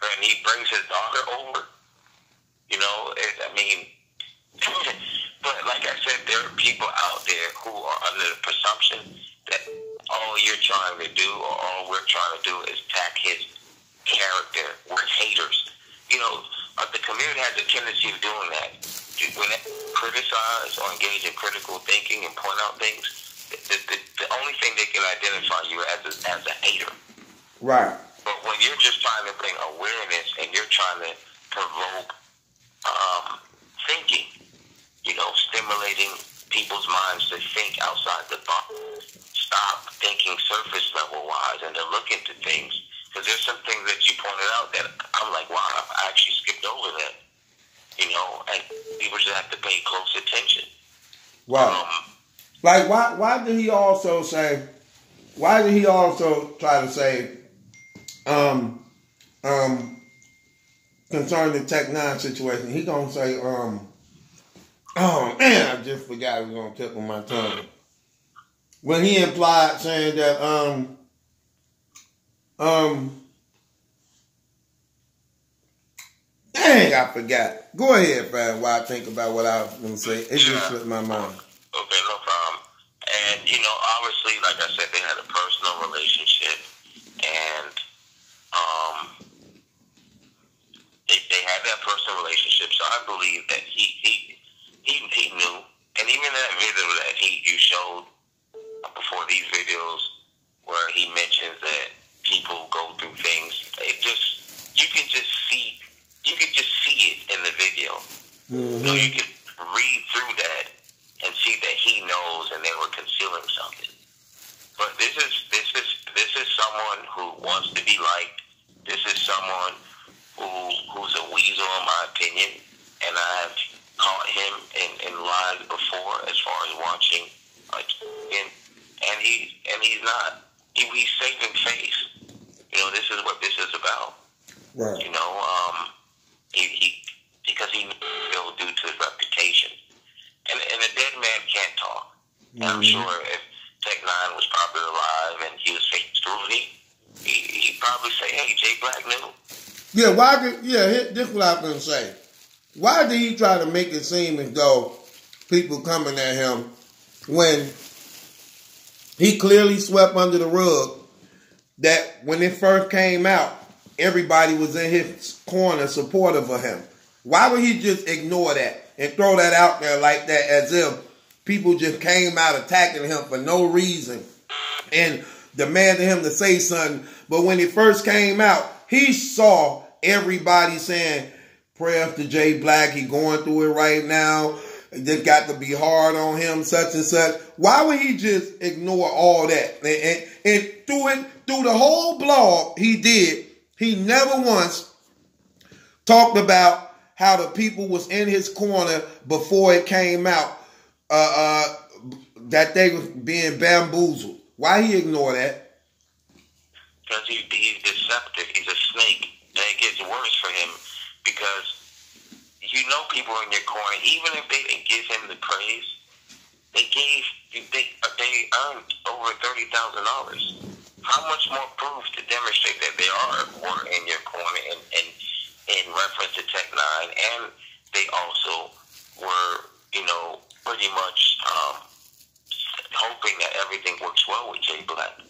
[SPEAKER 3] And he brings his daughter over. But like I said, there are people out there who are under the presumption that all you're trying to do or all we're trying to do is attack his character. We're haters. The community has a tendency of doing that. When they criticize or engage in critical thinking and point out things, the only thing they can identify you as a hater.
[SPEAKER 2] Right.
[SPEAKER 3] But when you're just trying to bring awareness and you're trying to provoke thinking, stimulating people's minds to think outside the box, stop thinking surface level wise and to look into things. Because there's some things that you pointed out that I'm like, wow, I actually skipped over that. And people just have to pay close attention.
[SPEAKER 2] Wow. Why did he also say? Why did he also try to say? Concerning the Tech Nine situation, he gonna say, oh man, I just forgot it was on the tip of my tongue. When he implied saying that, dang, I forgot. Go ahead, fam, while I think about what I was gonna say. It just slipped my mind.
[SPEAKER 3] Okay, no problem. And, obviously, like I said, they had a personal relationship, and they had that personal relationship, so I believe that he knew. And even in that video that you showed before these videos, where he mentions that people go through things, you can just see it in the video.
[SPEAKER 2] Mm-hmm.
[SPEAKER 3] You can read through that and see that he knows and they were concealing something. But this is someone who wants to be liked. This is someone who's a weasel, in my opinion, and I have caught him in lies before as far as watching, and he's not. He's saving face. This is what this is about.
[SPEAKER 2] Right.
[SPEAKER 3] Because he knew due to his reputation, and a dead man can't talk. Mm-hmm. And I'm sure if Tech Nine was probably alive and he was facing scrutiny, probably say, hey, Jblac knew.
[SPEAKER 2] Yeah, this is what I was going to say. Why did he try to make it seem as though people coming at him when he clearly swept under the rug that when it first came out, everybody was in his corner supportive of him? Why would he just ignore that and throw that out there like that as if people just came out attacking him for no reason and demanding him to say something? But when it first came out, he saw everybody saying, prayers to Jblac, he going through it right now. It got to be hard on him, such and such. Why would he just ignore all that? And through the whole blog he never once talked about how the people was in his corner before it came out, that they was being bamboozled. Why he ignore that?
[SPEAKER 3] Because he's deceptive. He's a snake. And it gets worse for him because you know people in your corner, even if they didn't give him the praise, they earned over $30,000. How much more proof to demonstrate that they were in your corner and in reference to Tech Nine, and they also were, pretty much hoping that everything works well with Jblac.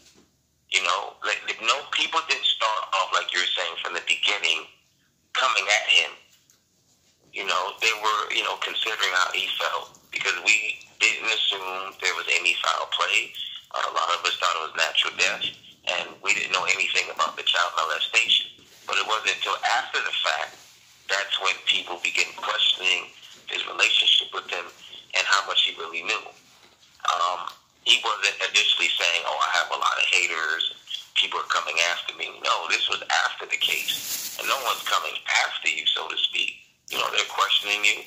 [SPEAKER 3] People didn't start off like you were saying from the beginning coming at him. They were, considering how he felt because we didn't assume there was any foul play. A lot of us thought it was natural death, and we didn't know anything about the child molestation. But it wasn't until after the fact that's when people began questioning his relationship with them and how much he really knew. He wasn't initially saying, oh, I have a lot of haters, people are coming after me. No, this was after the case. And no one's coming after you, so to speak. They're questioning you,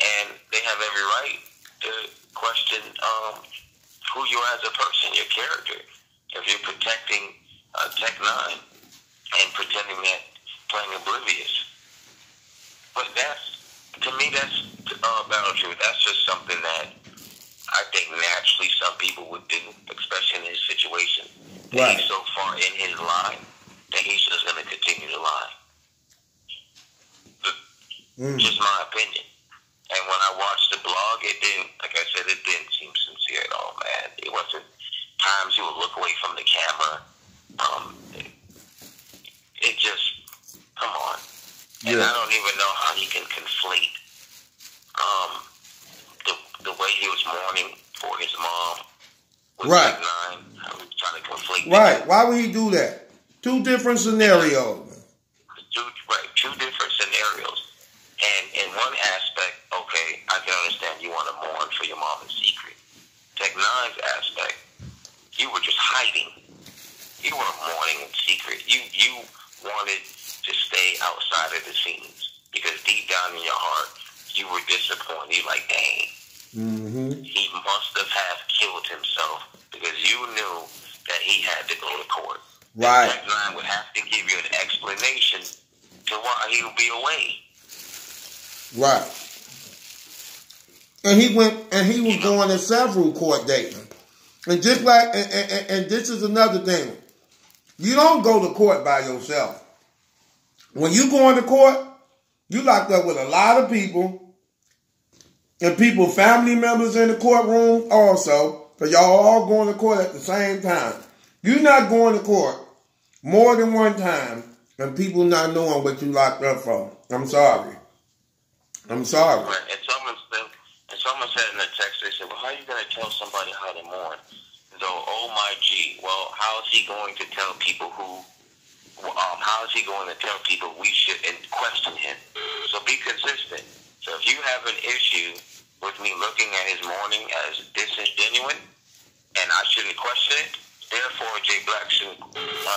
[SPEAKER 3] and they have every right to question who you are as a person, your character. If you're protecting Tech Nine and pretending that playing oblivious. But to me, that's Battle Truth. That's just something that I think naturally some people would do, especially in his situation.
[SPEAKER 2] Right.
[SPEAKER 3] He's so far in his line that he's just going to continue to lie. Just my opinion. And when I watched the blog, it didn't, like I said, it didn't seem sincere at all, man. It wasn't. Times he would look away from the camera. It just, come on. And I don't even know how he can conflate the way he was mourning for his mom with
[SPEAKER 2] right.
[SPEAKER 3] Tech Nine. How he was trying to conflate.
[SPEAKER 2] Right. Why would he do that? Two different scenarios.
[SPEAKER 3] Two different scenarios. And in one aspect, okay, I can understand you want to mourn for your mom in secret. Tech Nine's aspect, you were just hiding. You weren't mourning in secret. You wanted to stay outside of the scenes because deep down in your heart, you were disappointed. You're like, dang, he must have killed himself because you knew that he had to go to court.
[SPEAKER 2] Right.
[SPEAKER 3] Tech Nine would have to give you an explanation to why he would be away.
[SPEAKER 2] Right. And he was going to several court dates. And just like, and this is another thing. You don't go to court by yourself. When you go into court, you locked up with a lot of people. And family members in the courtroom also. Because y'all all going to court at the same time. You're not going to court more than one time and people not knowing what you locked up for. I'm sorry.
[SPEAKER 3] Right. And someone said in the text, they said, well, how are you going to tell somebody how to mourn? So, oh my G, well, how is he going to tell people we shouldn't question him? So be consistent. So if you have an issue with me looking at his mourning as disingenuine, and I shouldn't question it, therefore Jblac shouldn't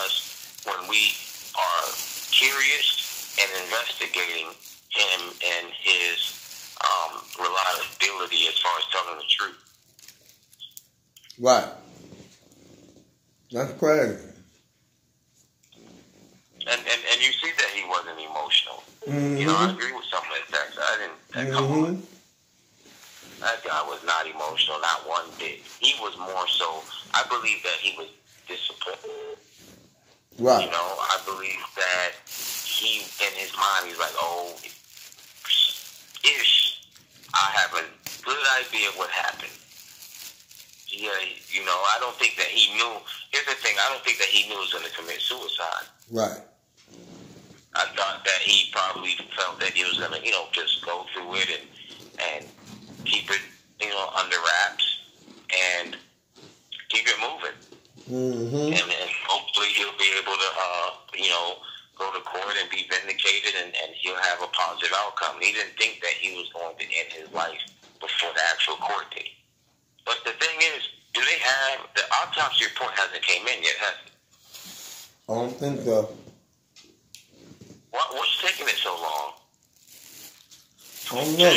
[SPEAKER 3] us when we are curious and investigating him and his reliability as far as telling the truth.
[SPEAKER 2] Right. That's crazy.
[SPEAKER 3] And you see that he wasn't emotional. I agree with some of the text. Come on. That guy was not emotional, not one bit. He was more so, I believe that he was disappointed.
[SPEAKER 2] Right.
[SPEAKER 3] You know, I believe that he, in his mind, he's like, oh, ish, I have a good idea of what happened. Yeah, you know, I don't think that he knew. Here's the thing, I don't think that he knew he was going to commit suicide.
[SPEAKER 2] Right.
[SPEAKER 3] I thought that he probably felt that he was going to, you know, just go through it and keep it, you know, under wraps and keep it moving.
[SPEAKER 2] Mm-hmm.
[SPEAKER 3] And hopefully he'll be able to, you know, go to court and be vindicated and he'll have a positive outcome. He didn't think that he was going to end his life before the actual court date. But the thing is, do they have, the autopsy report hasn't came in yet, has it?
[SPEAKER 2] I don't think so.
[SPEAKER 3] What's taking it so long?
[SPEAKER 2] I don't know.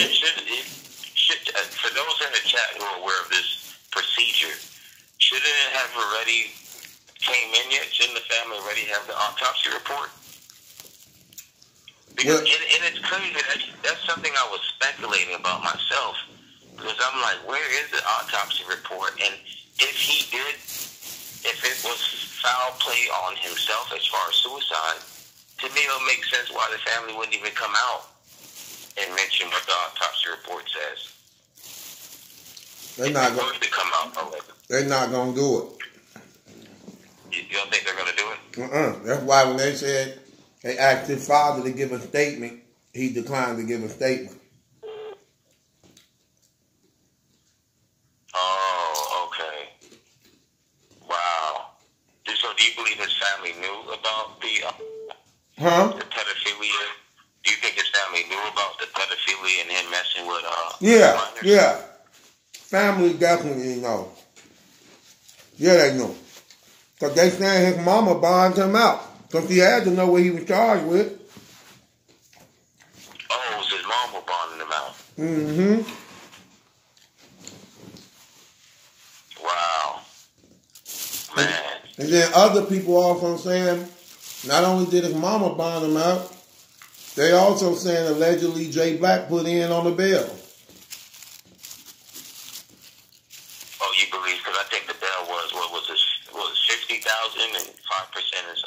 [SPEAKER 3] For those in the chat who are aware of this procedure, shouldn't it have already came in yet? Shouldn't the family already have the autopsy report? Because and it's crazy. That's something I was speculating about myself. Because I'm like, where is the autopsy report? And if he did, if it was foul play on himself as far as suicide, to me it'll make sense why the family wouldn't even come out and mention what the autopsy report says.
[SPEAKER 2] They're not going
[SPEAKER 3] to come out.
[SPEAKER 2] They're not going to do it.
[SPEAKER 3] You don't think they're going to do it?
[SPEAKER 2] That's why when they said they asked his father to give a statement, he declined to give a statement.
[SPEAKER 3] Oh, okay. Wow. So do you believe his family knew about the pedophilia? Do you think his family knew about the pedophilia and him messing with minors?
[SPEAKER 2] Yeah. Family definitely know. Yeah, they knew. Because they saying his mama bonded him out. Because he had to know what he was charged with.
[SPEAKER 3] Oh, it was his mom who bonded him out.
[SPEAKER 2] Mm-hmm.
[SPEAKER 3] Wow. Man.
[SPEAKER 2] And then other people also saying, not only did his mama bond him out, they also saying allegedly Jblac put in on the bail.
[SPEAKER 3] Oh, you believe? Because I think the bail was, what was it? Was 50,000 and 5% is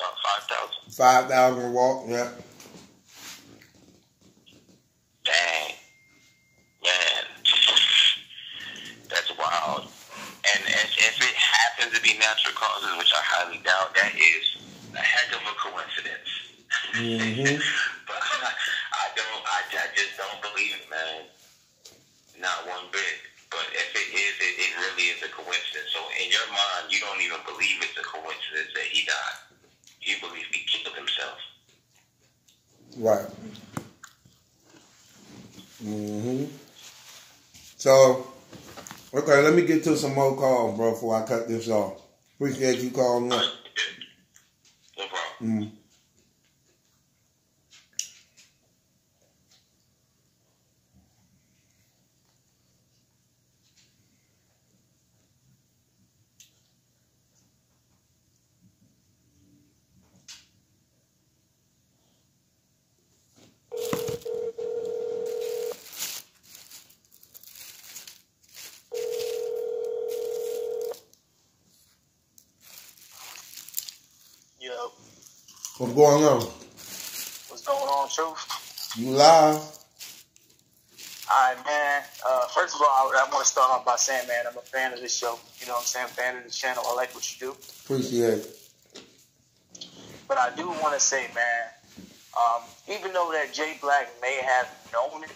[SPEAKER 3] 5,000?
[SPEAKER 2] 5,000 walk, yeah.
[SPEAKER 3] Dang. Man. That's wild. And if it happens to be natural causes, which I highly doubt, that is a heck of a coincidence.
[SPEAKER 2] Mm-hmm.
[SPEAKER 3] But I just don't believe it, man. Not one bit. But if it is, it really is a coincidence. So in your mind, you don't even believe it's a coincidence that he died. You believe he killed himself.
[SPEAKER 2] Right. Mm-hmm. So, okay, let me get to some more calls, bro, before I cut this off. Appreciate you calling up.
[SPEAKER 3] No problem.
[SPEAKER 2] Mm-hmm.
[SPEAKER 5] Yo.
[SPEAKER 2] What's going on?
[SPEAKER 5] What's going on, Truth?
[SPEAKER 2] You live?
[SPEAKER 5] Alright, man. First of all, I want to start off by saying, man, I'm a fan of this show. You know what I'm saying? Fan of the channel. I like what you do.
[SPEAKER 2] Appreciate it.
[SPEAKER 5] But I do want to say, man, even though that Jblac may have known it,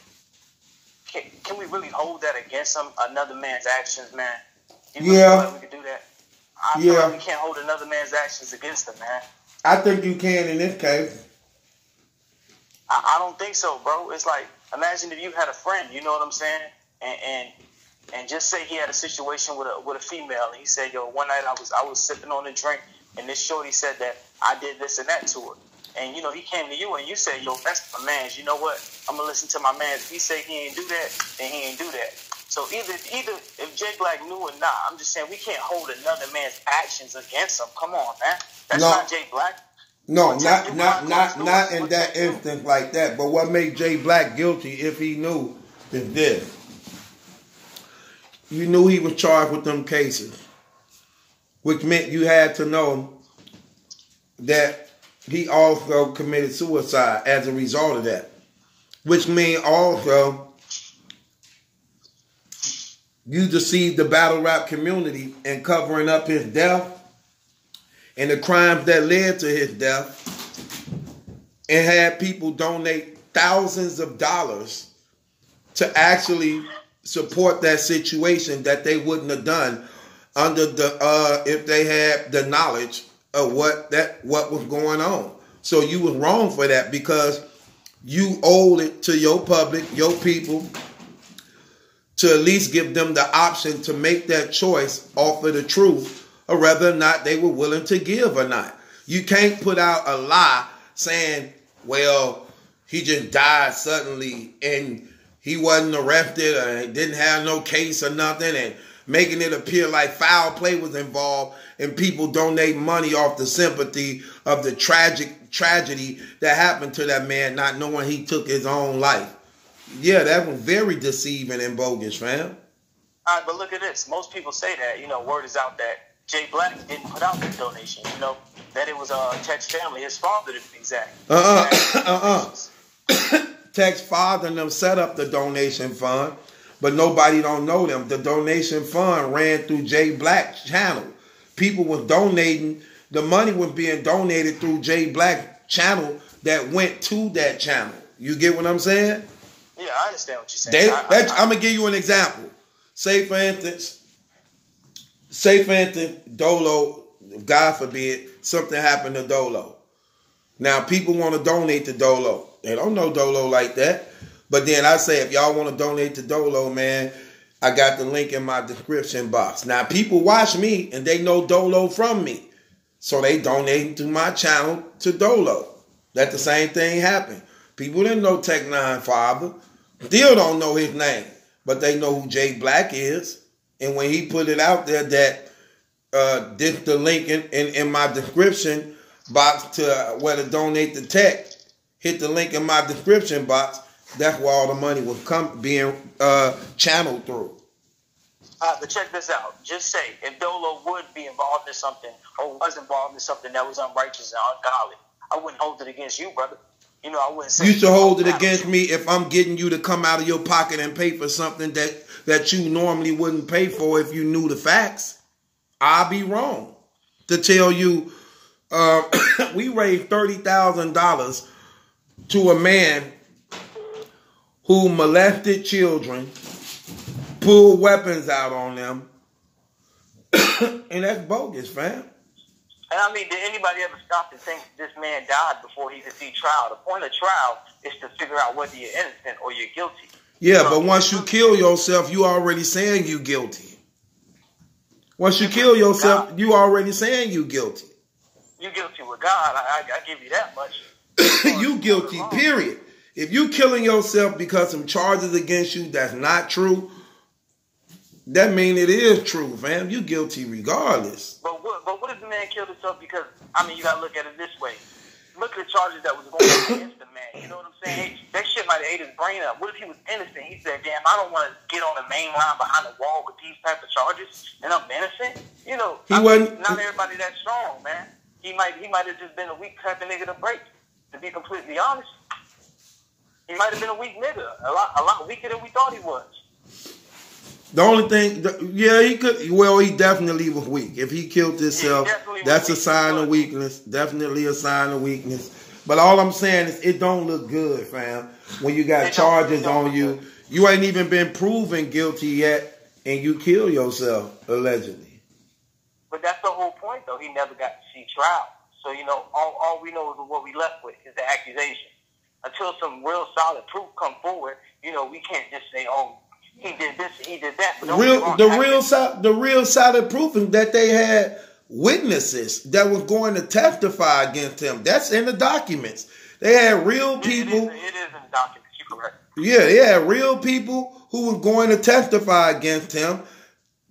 [SPEAKER 5] can we really hold that against another man's actions, man? You really feel like we could do that? I feel like we can't hold another man's actions against him, man.
[SPEAKER 2] I think you can in this case.
[SPEAKER 5] I don't think so, bro. It's like, imagine if you had a friend, you know what I'm saying? And just say he had a situation with a female, and he said, yo, one night I was sipping on a drink, and this shorty said that I did this and that to her. And, you know, he came to you and you said, yo, that's my man's. You know what? I'm going to listen to my man's. If he say he ain't do that, then he ain't do that. So either if Jblac knew or not, I'm just saying we can't hold another man's actions against him. Come on, man. That's not Jblac.
[SPEAKER 2] No, not in that instance like that. But what made Jblac guilty, if he knew, is this. You knew he was charged with them cases, which meant you had to know that he also committed suicide as a result of that. Which means also you deceived the battle rap community in covering up his death and the crimes that led to his death, and had people donate thousands of dollars to actually support that situation that they wouldn't have done under the if they had the knowledge of what was going on. So you was wrong for that, because you owed it to your public, your people, to at least give them the option to make that choice off of the truth, or whether or not they were willing to give or not. You can't put out a lie saying, well, he just died suddenly and he wasn't arrested or didn't have no case or nothing, and making it appear like foul play was involved and people donate money off the sympathy of the tragedy that happened to that man, not knowing he took his own life. Yeah, that was very deceiving and bogus, fam.
[SPEAKER 5] All right, but look at this. Most people say that, word is out that Jblac didn't put out the donation, that it was Tech's family, his father, to be exact.
[SPEAKER 2] Tech's father and them set up the donation fund, but nobody don't know them. The donation fund ran through Jblac's channel. People was donating. The money was being donated through Jblac's channel that went to that channel. You get what I'm saying?
[SPEAKER 5] Yeah, I understand what you're saying.
[SPEAKER 2] I'm going to give you an example. Say for instance, Dolo, God forbid, something happened to Dolo. Now, people want to donate to Dolo. They don't know Dolo like that. But then I say, if y'all want to donate to Dolo, man, I got the link in my description box. Now, people watch me and they know Dolo from me. So they donate to my channel to Dolo. That the same thing happened. People didn't know Tech Nine father. Still don't know his name. But they know who Jblac is. And when he put it out there that this the link in my description box to where to donate the Tech, hit the link in my description box, that's where all the money was being channeled through.
[SPEAKER 5] But check this out. Just say, if Dolo would be involved in something, or was involved in something that was unrighteous and ungodly, I wouldn't hold it against you, brother. I wouldn't say...
[SPEAKER 2] You should hold it against me if I'm getting you to come out of your pocket and pay for something that you normally wouldn't pay for if you knew the facts. I'll be wrong to tell you we raised $30,000 to a man who molested children, pulled weapons out on them, and that's bogus, fam.
[SPEAKER 5] And I mean, did anybody ever stop to think this man died before he could see trial? The point of trial is to figure out whether you're innocent or you're guilty.
[SPEAKER 2] Yeah, but once you kill yourself, you already saying you guilty. Once you kill yourself, you already saying you guilty.
[SPEAKER 5] You guilty with God. I give you that much.
[SPEAKER 2] You guilty, period. If you killing yourself because some charges against you that's not true, that mean it is true, fam. You guilty regardless.
[SPEAKER 5] But what if the man killed himself because, you got to look at it this way. Look at the charges that was going on against the man. You know what I'm saying? That shit might have ate his brain up. What if he was innocent? He said, damn, I don't want to get on the main line behind the wall with these type of charges, and I'm innocent? Not everybody that strong, man. He might have just been a weak type of nigga to break, to be completely honest. He might have been a weak nigga, a lot weaker than we thought he was.
[SPEAKER 2] The only thing, he could. Well, he definitely was weak. If he killed himself, that's a sign of weakness. Definitely a sign of weakness. But all I'm saying is, it don't look good, fam. When you got charges on you, you ain't even been proven guilty yet, and you kill yourself allegedly.
[SPEAKER 5] But that's the whole point, though. He never got to see trial. So all we know is what we left with is the accusation. Until some real solid proof come forward, we can't just say, oh, he did this, he did that.
[SPEAKER 2] The real solid proof is that they had witnesses that was going to testify against him. That's in the documents. They had real people.
[SPEAKER 5] It is in the documents. You're correct.
[SPEAKER 2] Yeah, they had real people who were going to testify against him.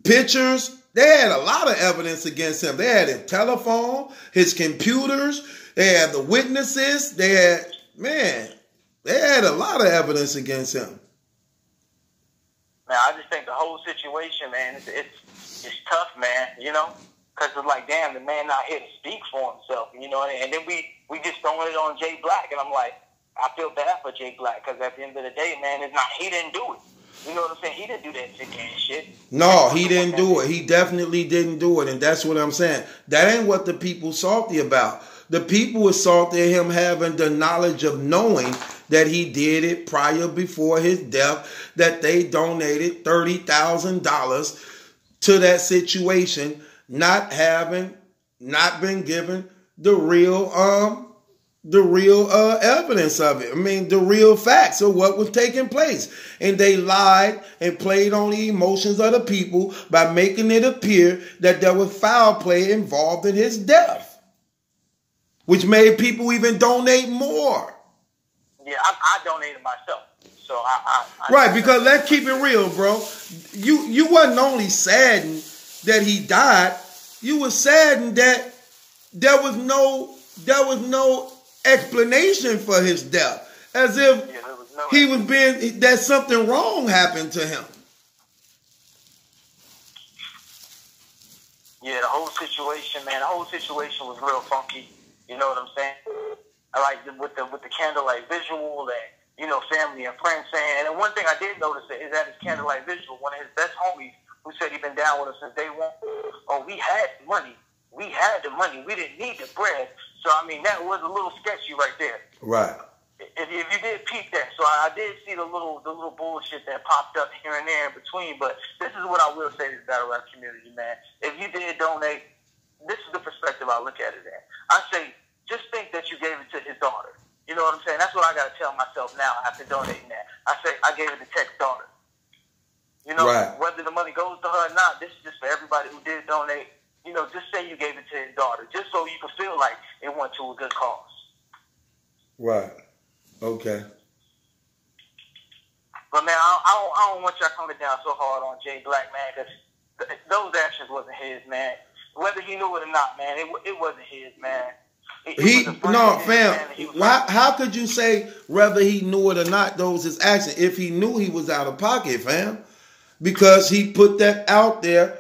[SPEAKER 2] Pictures. They had a lot of evidence against him. They had his telephone, his computers. They had the witnesses. They had a lot of evidence against him.
[SPEAKER 5] Man, I just think the whole situation, man, it's tough, man, because Because it's like, damn, the man not here to speak for himself, you know. And then we just throwing it on Jblac, and I'm like, I feel bad for Jblac, because at the end of the day, man, it's not, he didn't do it. You know what I'm saying? He didn't do that chicken shit.
[SPEAKER 2] No, he didn't do it. He definitely didn't do it, and that's what I'm saying. That ain't what the people salty about. The people were salty at him having the knowledge of knowing that he did it prior before his death, that they donated $30,000 to that situation, not been given the real evidence of it. I mean, the real facts of what was taking place. And they lied and played on the emotions of the people by making it appear that there was foul play involved in his death, which made people even donate more.
[SPEAKER 5] Yeah, I donated myself. So I
[SPEAKER 2] right, because let's keep it real, bro. You wasn't only saddened that he died, you were saddened that there was no explanation for his death. As if he was that something wrong happened to him.
[SPEAKER 5] Yeah, the whole situation was real funky. You know what I'm saying? I like with the candlelight visual and, you know, family and friends saying. And one thing I did notice is that his candlelight visual, one of his best homies who said he'd been down with us since day one, oh, we had money. We had the money. We didn't need the bread. So, I mean, that was a little sketchy right there.
[SPEAKER 2] Right.
[SPEAKER 5] If you did peep that. So I did see the little bullshit that popped up here and there in between. But this is what I will say to the battle rap community, man. If you did donate, this is the perspective I look at it at. I say, just think that you gave it to his daughter. You know what I'm saying? That's what I got to tell myself now after donating that. I say, I gave it to Tech's daughter. You know,
[SPEAKER 2] right.
[SPEAKER 5] Whether the money goes to her or not, this is just for everybody who did donate. You know, just say you gave it to his daughter, just so you can feel like it went to a good cause.
[SPEAKER 2] Right. Okay.
[SPEAKER 5] But, man, I don't want y'all coming down so hard on Jblac, man, because those actions wasn't his, man. Whether he knew it or not, man, it wasn't his, man.
[SPEAKER 2] How could you say whether he knew it or not, those his action, if he knew he was out of pocket, fam? Because he put that out there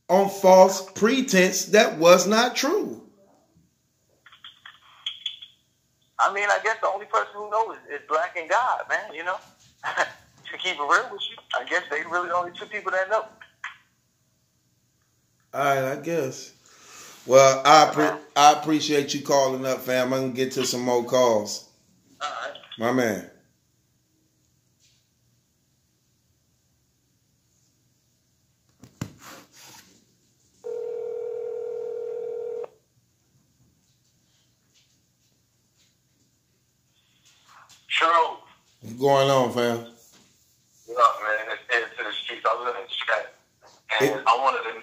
[SPEAKER 2] on false pretense that was not true.
[SPEAKER 5] I mean, I guess the only person who knows is Black and God, man, you know? To keep it real with you, I guess they really the only two people that know.
[SPEAKER 2] All right, I guess. Well, I appreciate you calling up, fam. I'm going to get to some more calls.
[SPEAKER 5] All right.
[SPEAKER 2] My man.
[SPEAKER 3] True.
[SPEAKER 2] What's going on, fam?
[SPEAKER 3] What up, man? It's to the streets. I was in the chat. And I wanted to know,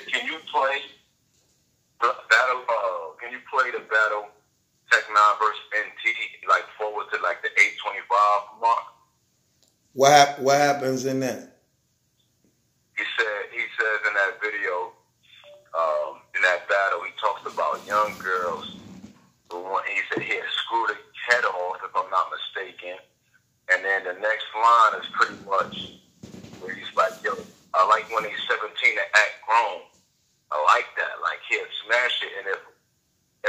[SPEAKER 3] can you play the battle, Tech 9 versus NT, like forward to like the 825 mark?
[SPEAKER 2] What happens in that?
[SPEAKER 3] He says in that video, in that battle, he talks about young girls. He said he had screwed her head off, if I'm not mistaken. And then the next line is pretty much where he's like, yo, I like when he's 17 and act grown. I like that. Like, he'll smash it, and if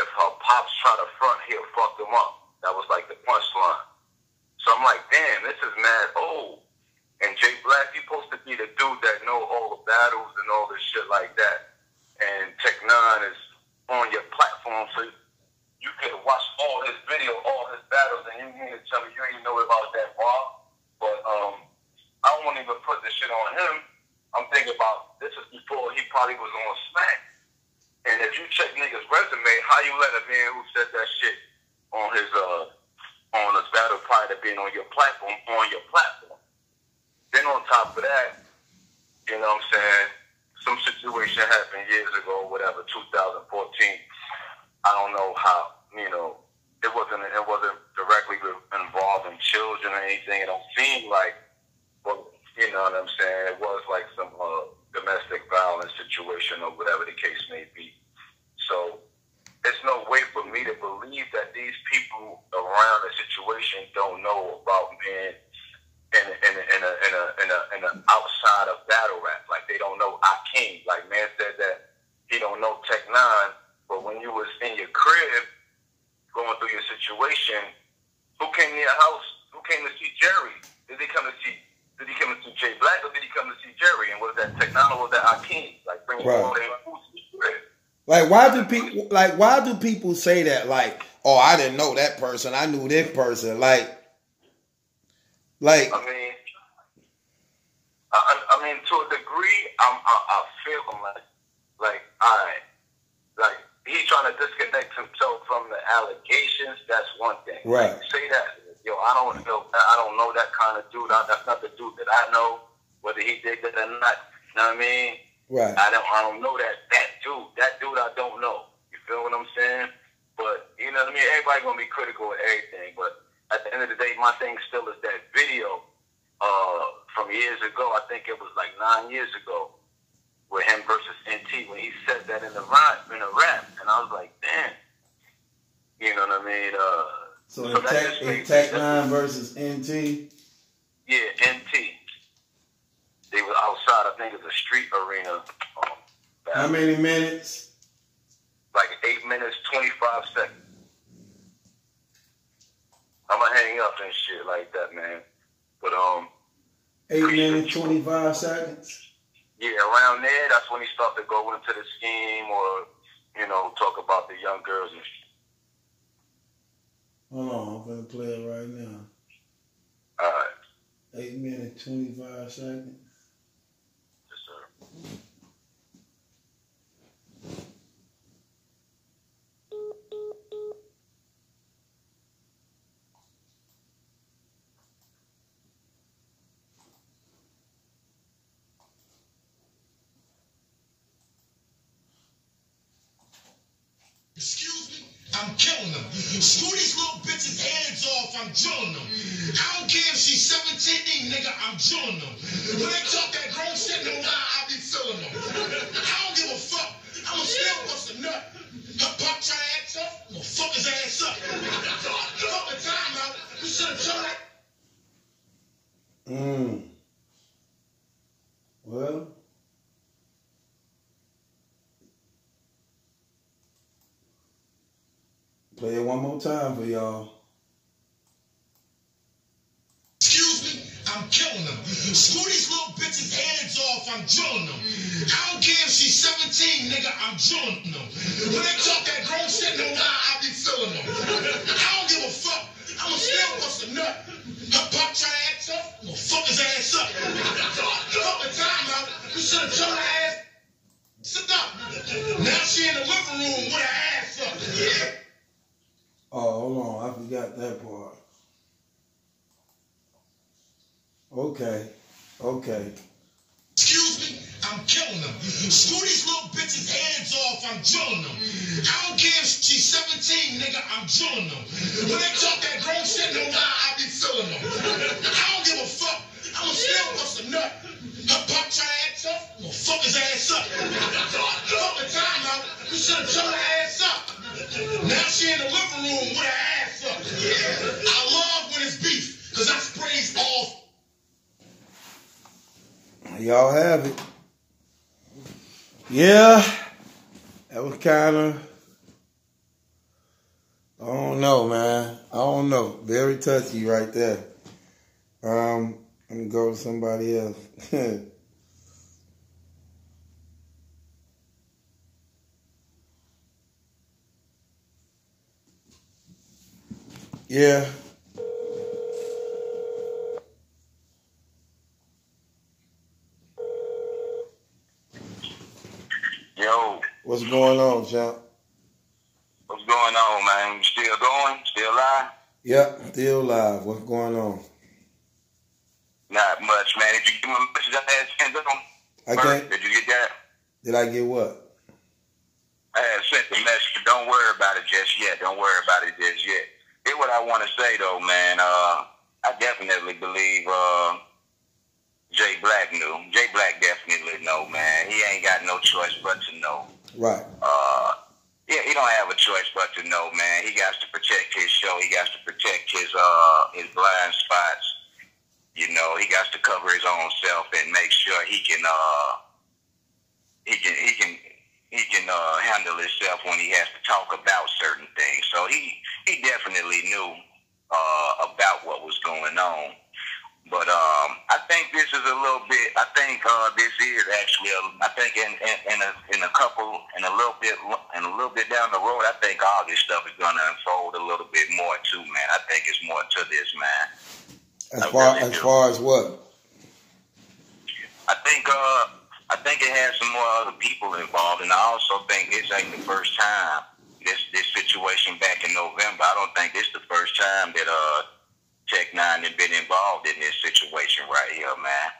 [SPEAKER 3] her pops try to front, he'll fuck them up. That was like the punchline. So I'm like, damn, this is mad old. And Jblac, he's supposed to be the dude that know all the battles and all this shit like that. And Tech 9 is on your platform, so you can watch all his video, all his battles, and you mean to tell me you ain't know about that bar. But I don't want to even put this shit on him. I'm thinking about this is before he probably was on Smack. And if you check niggas' resume, how you let a man who said that shit on his battle prior to being on your platform, Then on top of that, you know what I'm saying, some situation happened years ago, whatever, 2014. I don't know how, you know, it wasn't directly involving children or anything. It don't seem like, but you know what I'm saying, it was like some domestic violence situation or whatever the case may be. So there's no way for me to believe that these people around the situation don't know about men in an outside of battle rap. Like, they don't know Akeem. Like, man said that
[SPEAKER 4] he don't know Tech 9, but when you was in your crib going through your situation, who came to your house? Who came to see Jerry? Did he come to see Jblac, or did he come to see Jerry? And was that Tech 9 or was that Hakeem? Like bringing all their food to the crib.
[SPEAKER 2] Like why do people say that? Like, oh, I didn't know that person. I knew this person. Like
[SPEAKER 4] I mean, to a degree, I feel him like he's trying to disconnect himself from the allegations. That's one thing.
[SPEAKER 2] Right.
[SPEAKER 4] Like, say that, yo, I don't know that kind of dude. That's not the dude that I know. Whether he did that or not, you know what I mean?
[SPEAKER 2] Right.
[SPEAKER 4] I don't know that dude. That dude I don't know. You feel what I'm saying? But you know what I mean? Everybody gonna be critical of everything. But at the end of the day, my thing still is that video from years ago. I think it was like 9 years ago, with him versus NT, when he said that in a rap, and I was like, damn. You know what I mean?
[SPEAKER 2] So in Tech 9 versus NT?
[SPEAKER 4] Yeah, NT. They were outside, I think it was a street arena.
[SPEAKER 2] How many minutes?
[SPEAKER 4] Like 8 minutes, 25 seconds. I'm gonna hang up and shit like that, man. But
[SPEAKER 2] 8 minutes, 25 seconds?
[SPEAKER 4] Yeah, around there, that's when he started to go into the scheme or, you know, talk about the young girls and shit.
[SPEAKER 2] Hold on, I'm gonna play it right now.
[SPEAKER 4] Alright.
[SPEAKER 2] 8 minutes, 25 seconds.
[SPEAKER 4] Yes, sir.
[SPEAKER 1] Excuse me, I'm killing them. Screw these little bitches' heads off, I'm drilling them. I don't care if she's 17, nigga, I'm drilling them. When they talk that grown shit, no lie, I be feeling them. I don't give a fuck. I'ma still bust a nut. Her pop try to act tough, I'ma fuck his ass up. Fuck the time out. We should have done that.
[SPEAKER 2] Well, play it one more time for y'all.
[SPEAKER 1] Excuse me, I'm killing them. Screw these little bitches' heads off, I'm drilling them. I don't care if she's 17, nigga, I'm drilling them. When they talk that grown shit, no lie, I be feeling them. I don't give a fuck. I'ma still bust a nut. Her pop try to act tough, I'ma fuck his ass up. Fuck the time out. We should have told her ass. Sit up. Now she in the living room with her ass up. Yeah.
[SPEAKER 2] Oh, hold on, I forgot that part. Okay.
[SPEAKER 1] Excuse me, I'm killing them. Screw these little bitches' heads off, I'm drilling them. I don't care if she's 17, nigga, I'm drilling them. When they talk that grown shit, no lie, I be feeling them. I don't give a fuck. I'ma still bust a nut. Her pop try to act tough, I'ma fuck his ass up. Fuck the time out. We should have told her ass up. Now she in the living room with her ass up. I love when it's beef, cause I sprays off.
[SPEAKER 2] Y'all have it. Yeah, that was kind of, I don't know, man. I don't know. Very touchy right there. Let me go to somebody else. Yeah.
[SPEAKER 4] Yo.
[SPEAKER 2] What's going on, champ?
[SPEAKER 4] What's going on, man? You still going? Still live?
[SPEAKER 2] Yep, still live. What's going on?
[SPEAKER 4] Not much, man. Did you give me a message I had sent them?
[SPEAKER 2] I can't.
[SPEAKER 4] Did you get that?
[SPEAKER 2] Did I get what?
[SPEAKER 4] I had sent the message. Don't worry about it just yet. Don't worry about it just yet. Here's what I want to say, though, man. I definitely believe Jblac knew. Jblac definitely know, man. He ain't got no choice but to know.
[SPEAKER 2] Right.
[SPEAKER 4] Yeah, he don't have a choice but to know, man. He got to protect his show. He got to protect his blind spots. You know, he got to cover his own self and make sure he can handle himself when he has to talk about certain things. So he definitely knew about what was going on. But I think this is a little bit. I think this is actually. I think in a little bit down the road, I think all this stuff is gonna unfold a little bit more too, man. I think it's more to this, man.
[SPEAKER 2] As far as what?
[SPEAKER 4] I think it has some more other people involved, and I also think this ain't the first time this situation back in November. I don't think this is the first time that Tech Nine had been involved in this situation right here, man.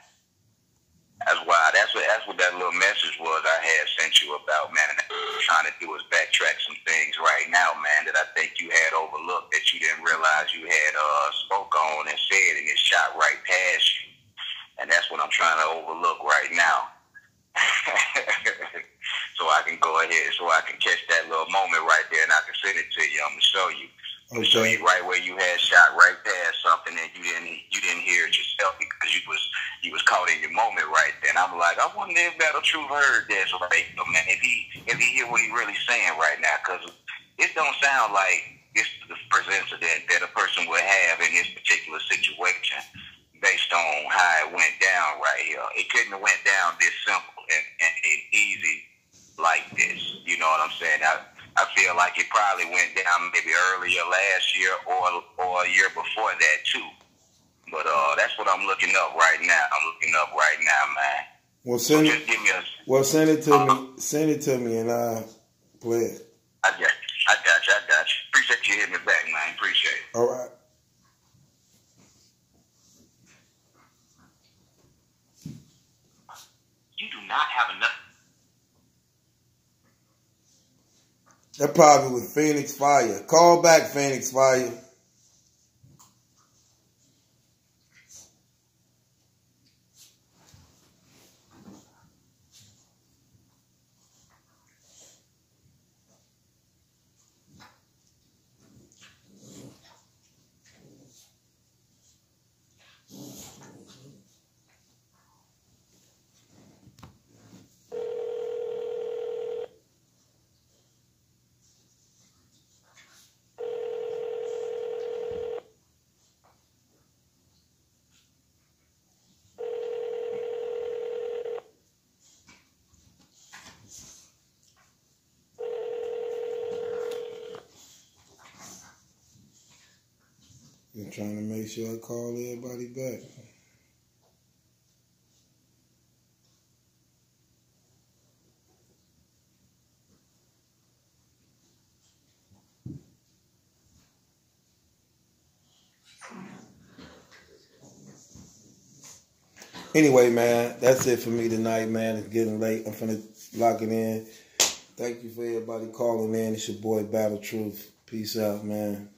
[SPEAKER 4] That's why. That's what that little message was I had sent you about, man. And what I'm trying to do is backtrack some things right now, man, that I think you had overlooked, that you didn't realize you had spoke on and said, and it shot right past you. And that's what I'm trying to overlook right now. So I can go ahead, so I can catch that little moment right there, and I can send it to you. I'm gonna show you.
[SPEAKER 2] Okay.
[SPEAKER 4] Show you right where you had shot right past something, and you didn't hear it yourself because you was caught in your moment right then. I'm like, I wonder if Battle Truth heard this, right? Man, if he hear what he really saying right now, because it don't sound like it's the first incident that a person would have in this particular situation, based on how it went down right here. It couldn't have went down this simple and easy like this. You know what I'm saying? I feel like it probably went down maybe earlier last year or a year before that too. But that's what I'm looking up right now. Man.
[SPEAKER 2] Well, send
[SPEAKER 4] so just give me
[SPEAKER 2] send it to me. Send it to me, and I'll play it.
[SPEAKER 4] I got you. Appreciate you hitting me back, man. Appreciate it.
[SPEAKER 2] All right.
[SPEAKER 4] You do not have enough.
[SPEAKER 2] That probably was Phoenix Fire. Call back, Phoenix Fire. I'm trying to make sure I call everybody back. Anyway, man, that's it for me tonight, man. It's getting late. I'm finna lock it in. Thank you for everybody calling in. It's your boy, Battle Truth. Peace out, man.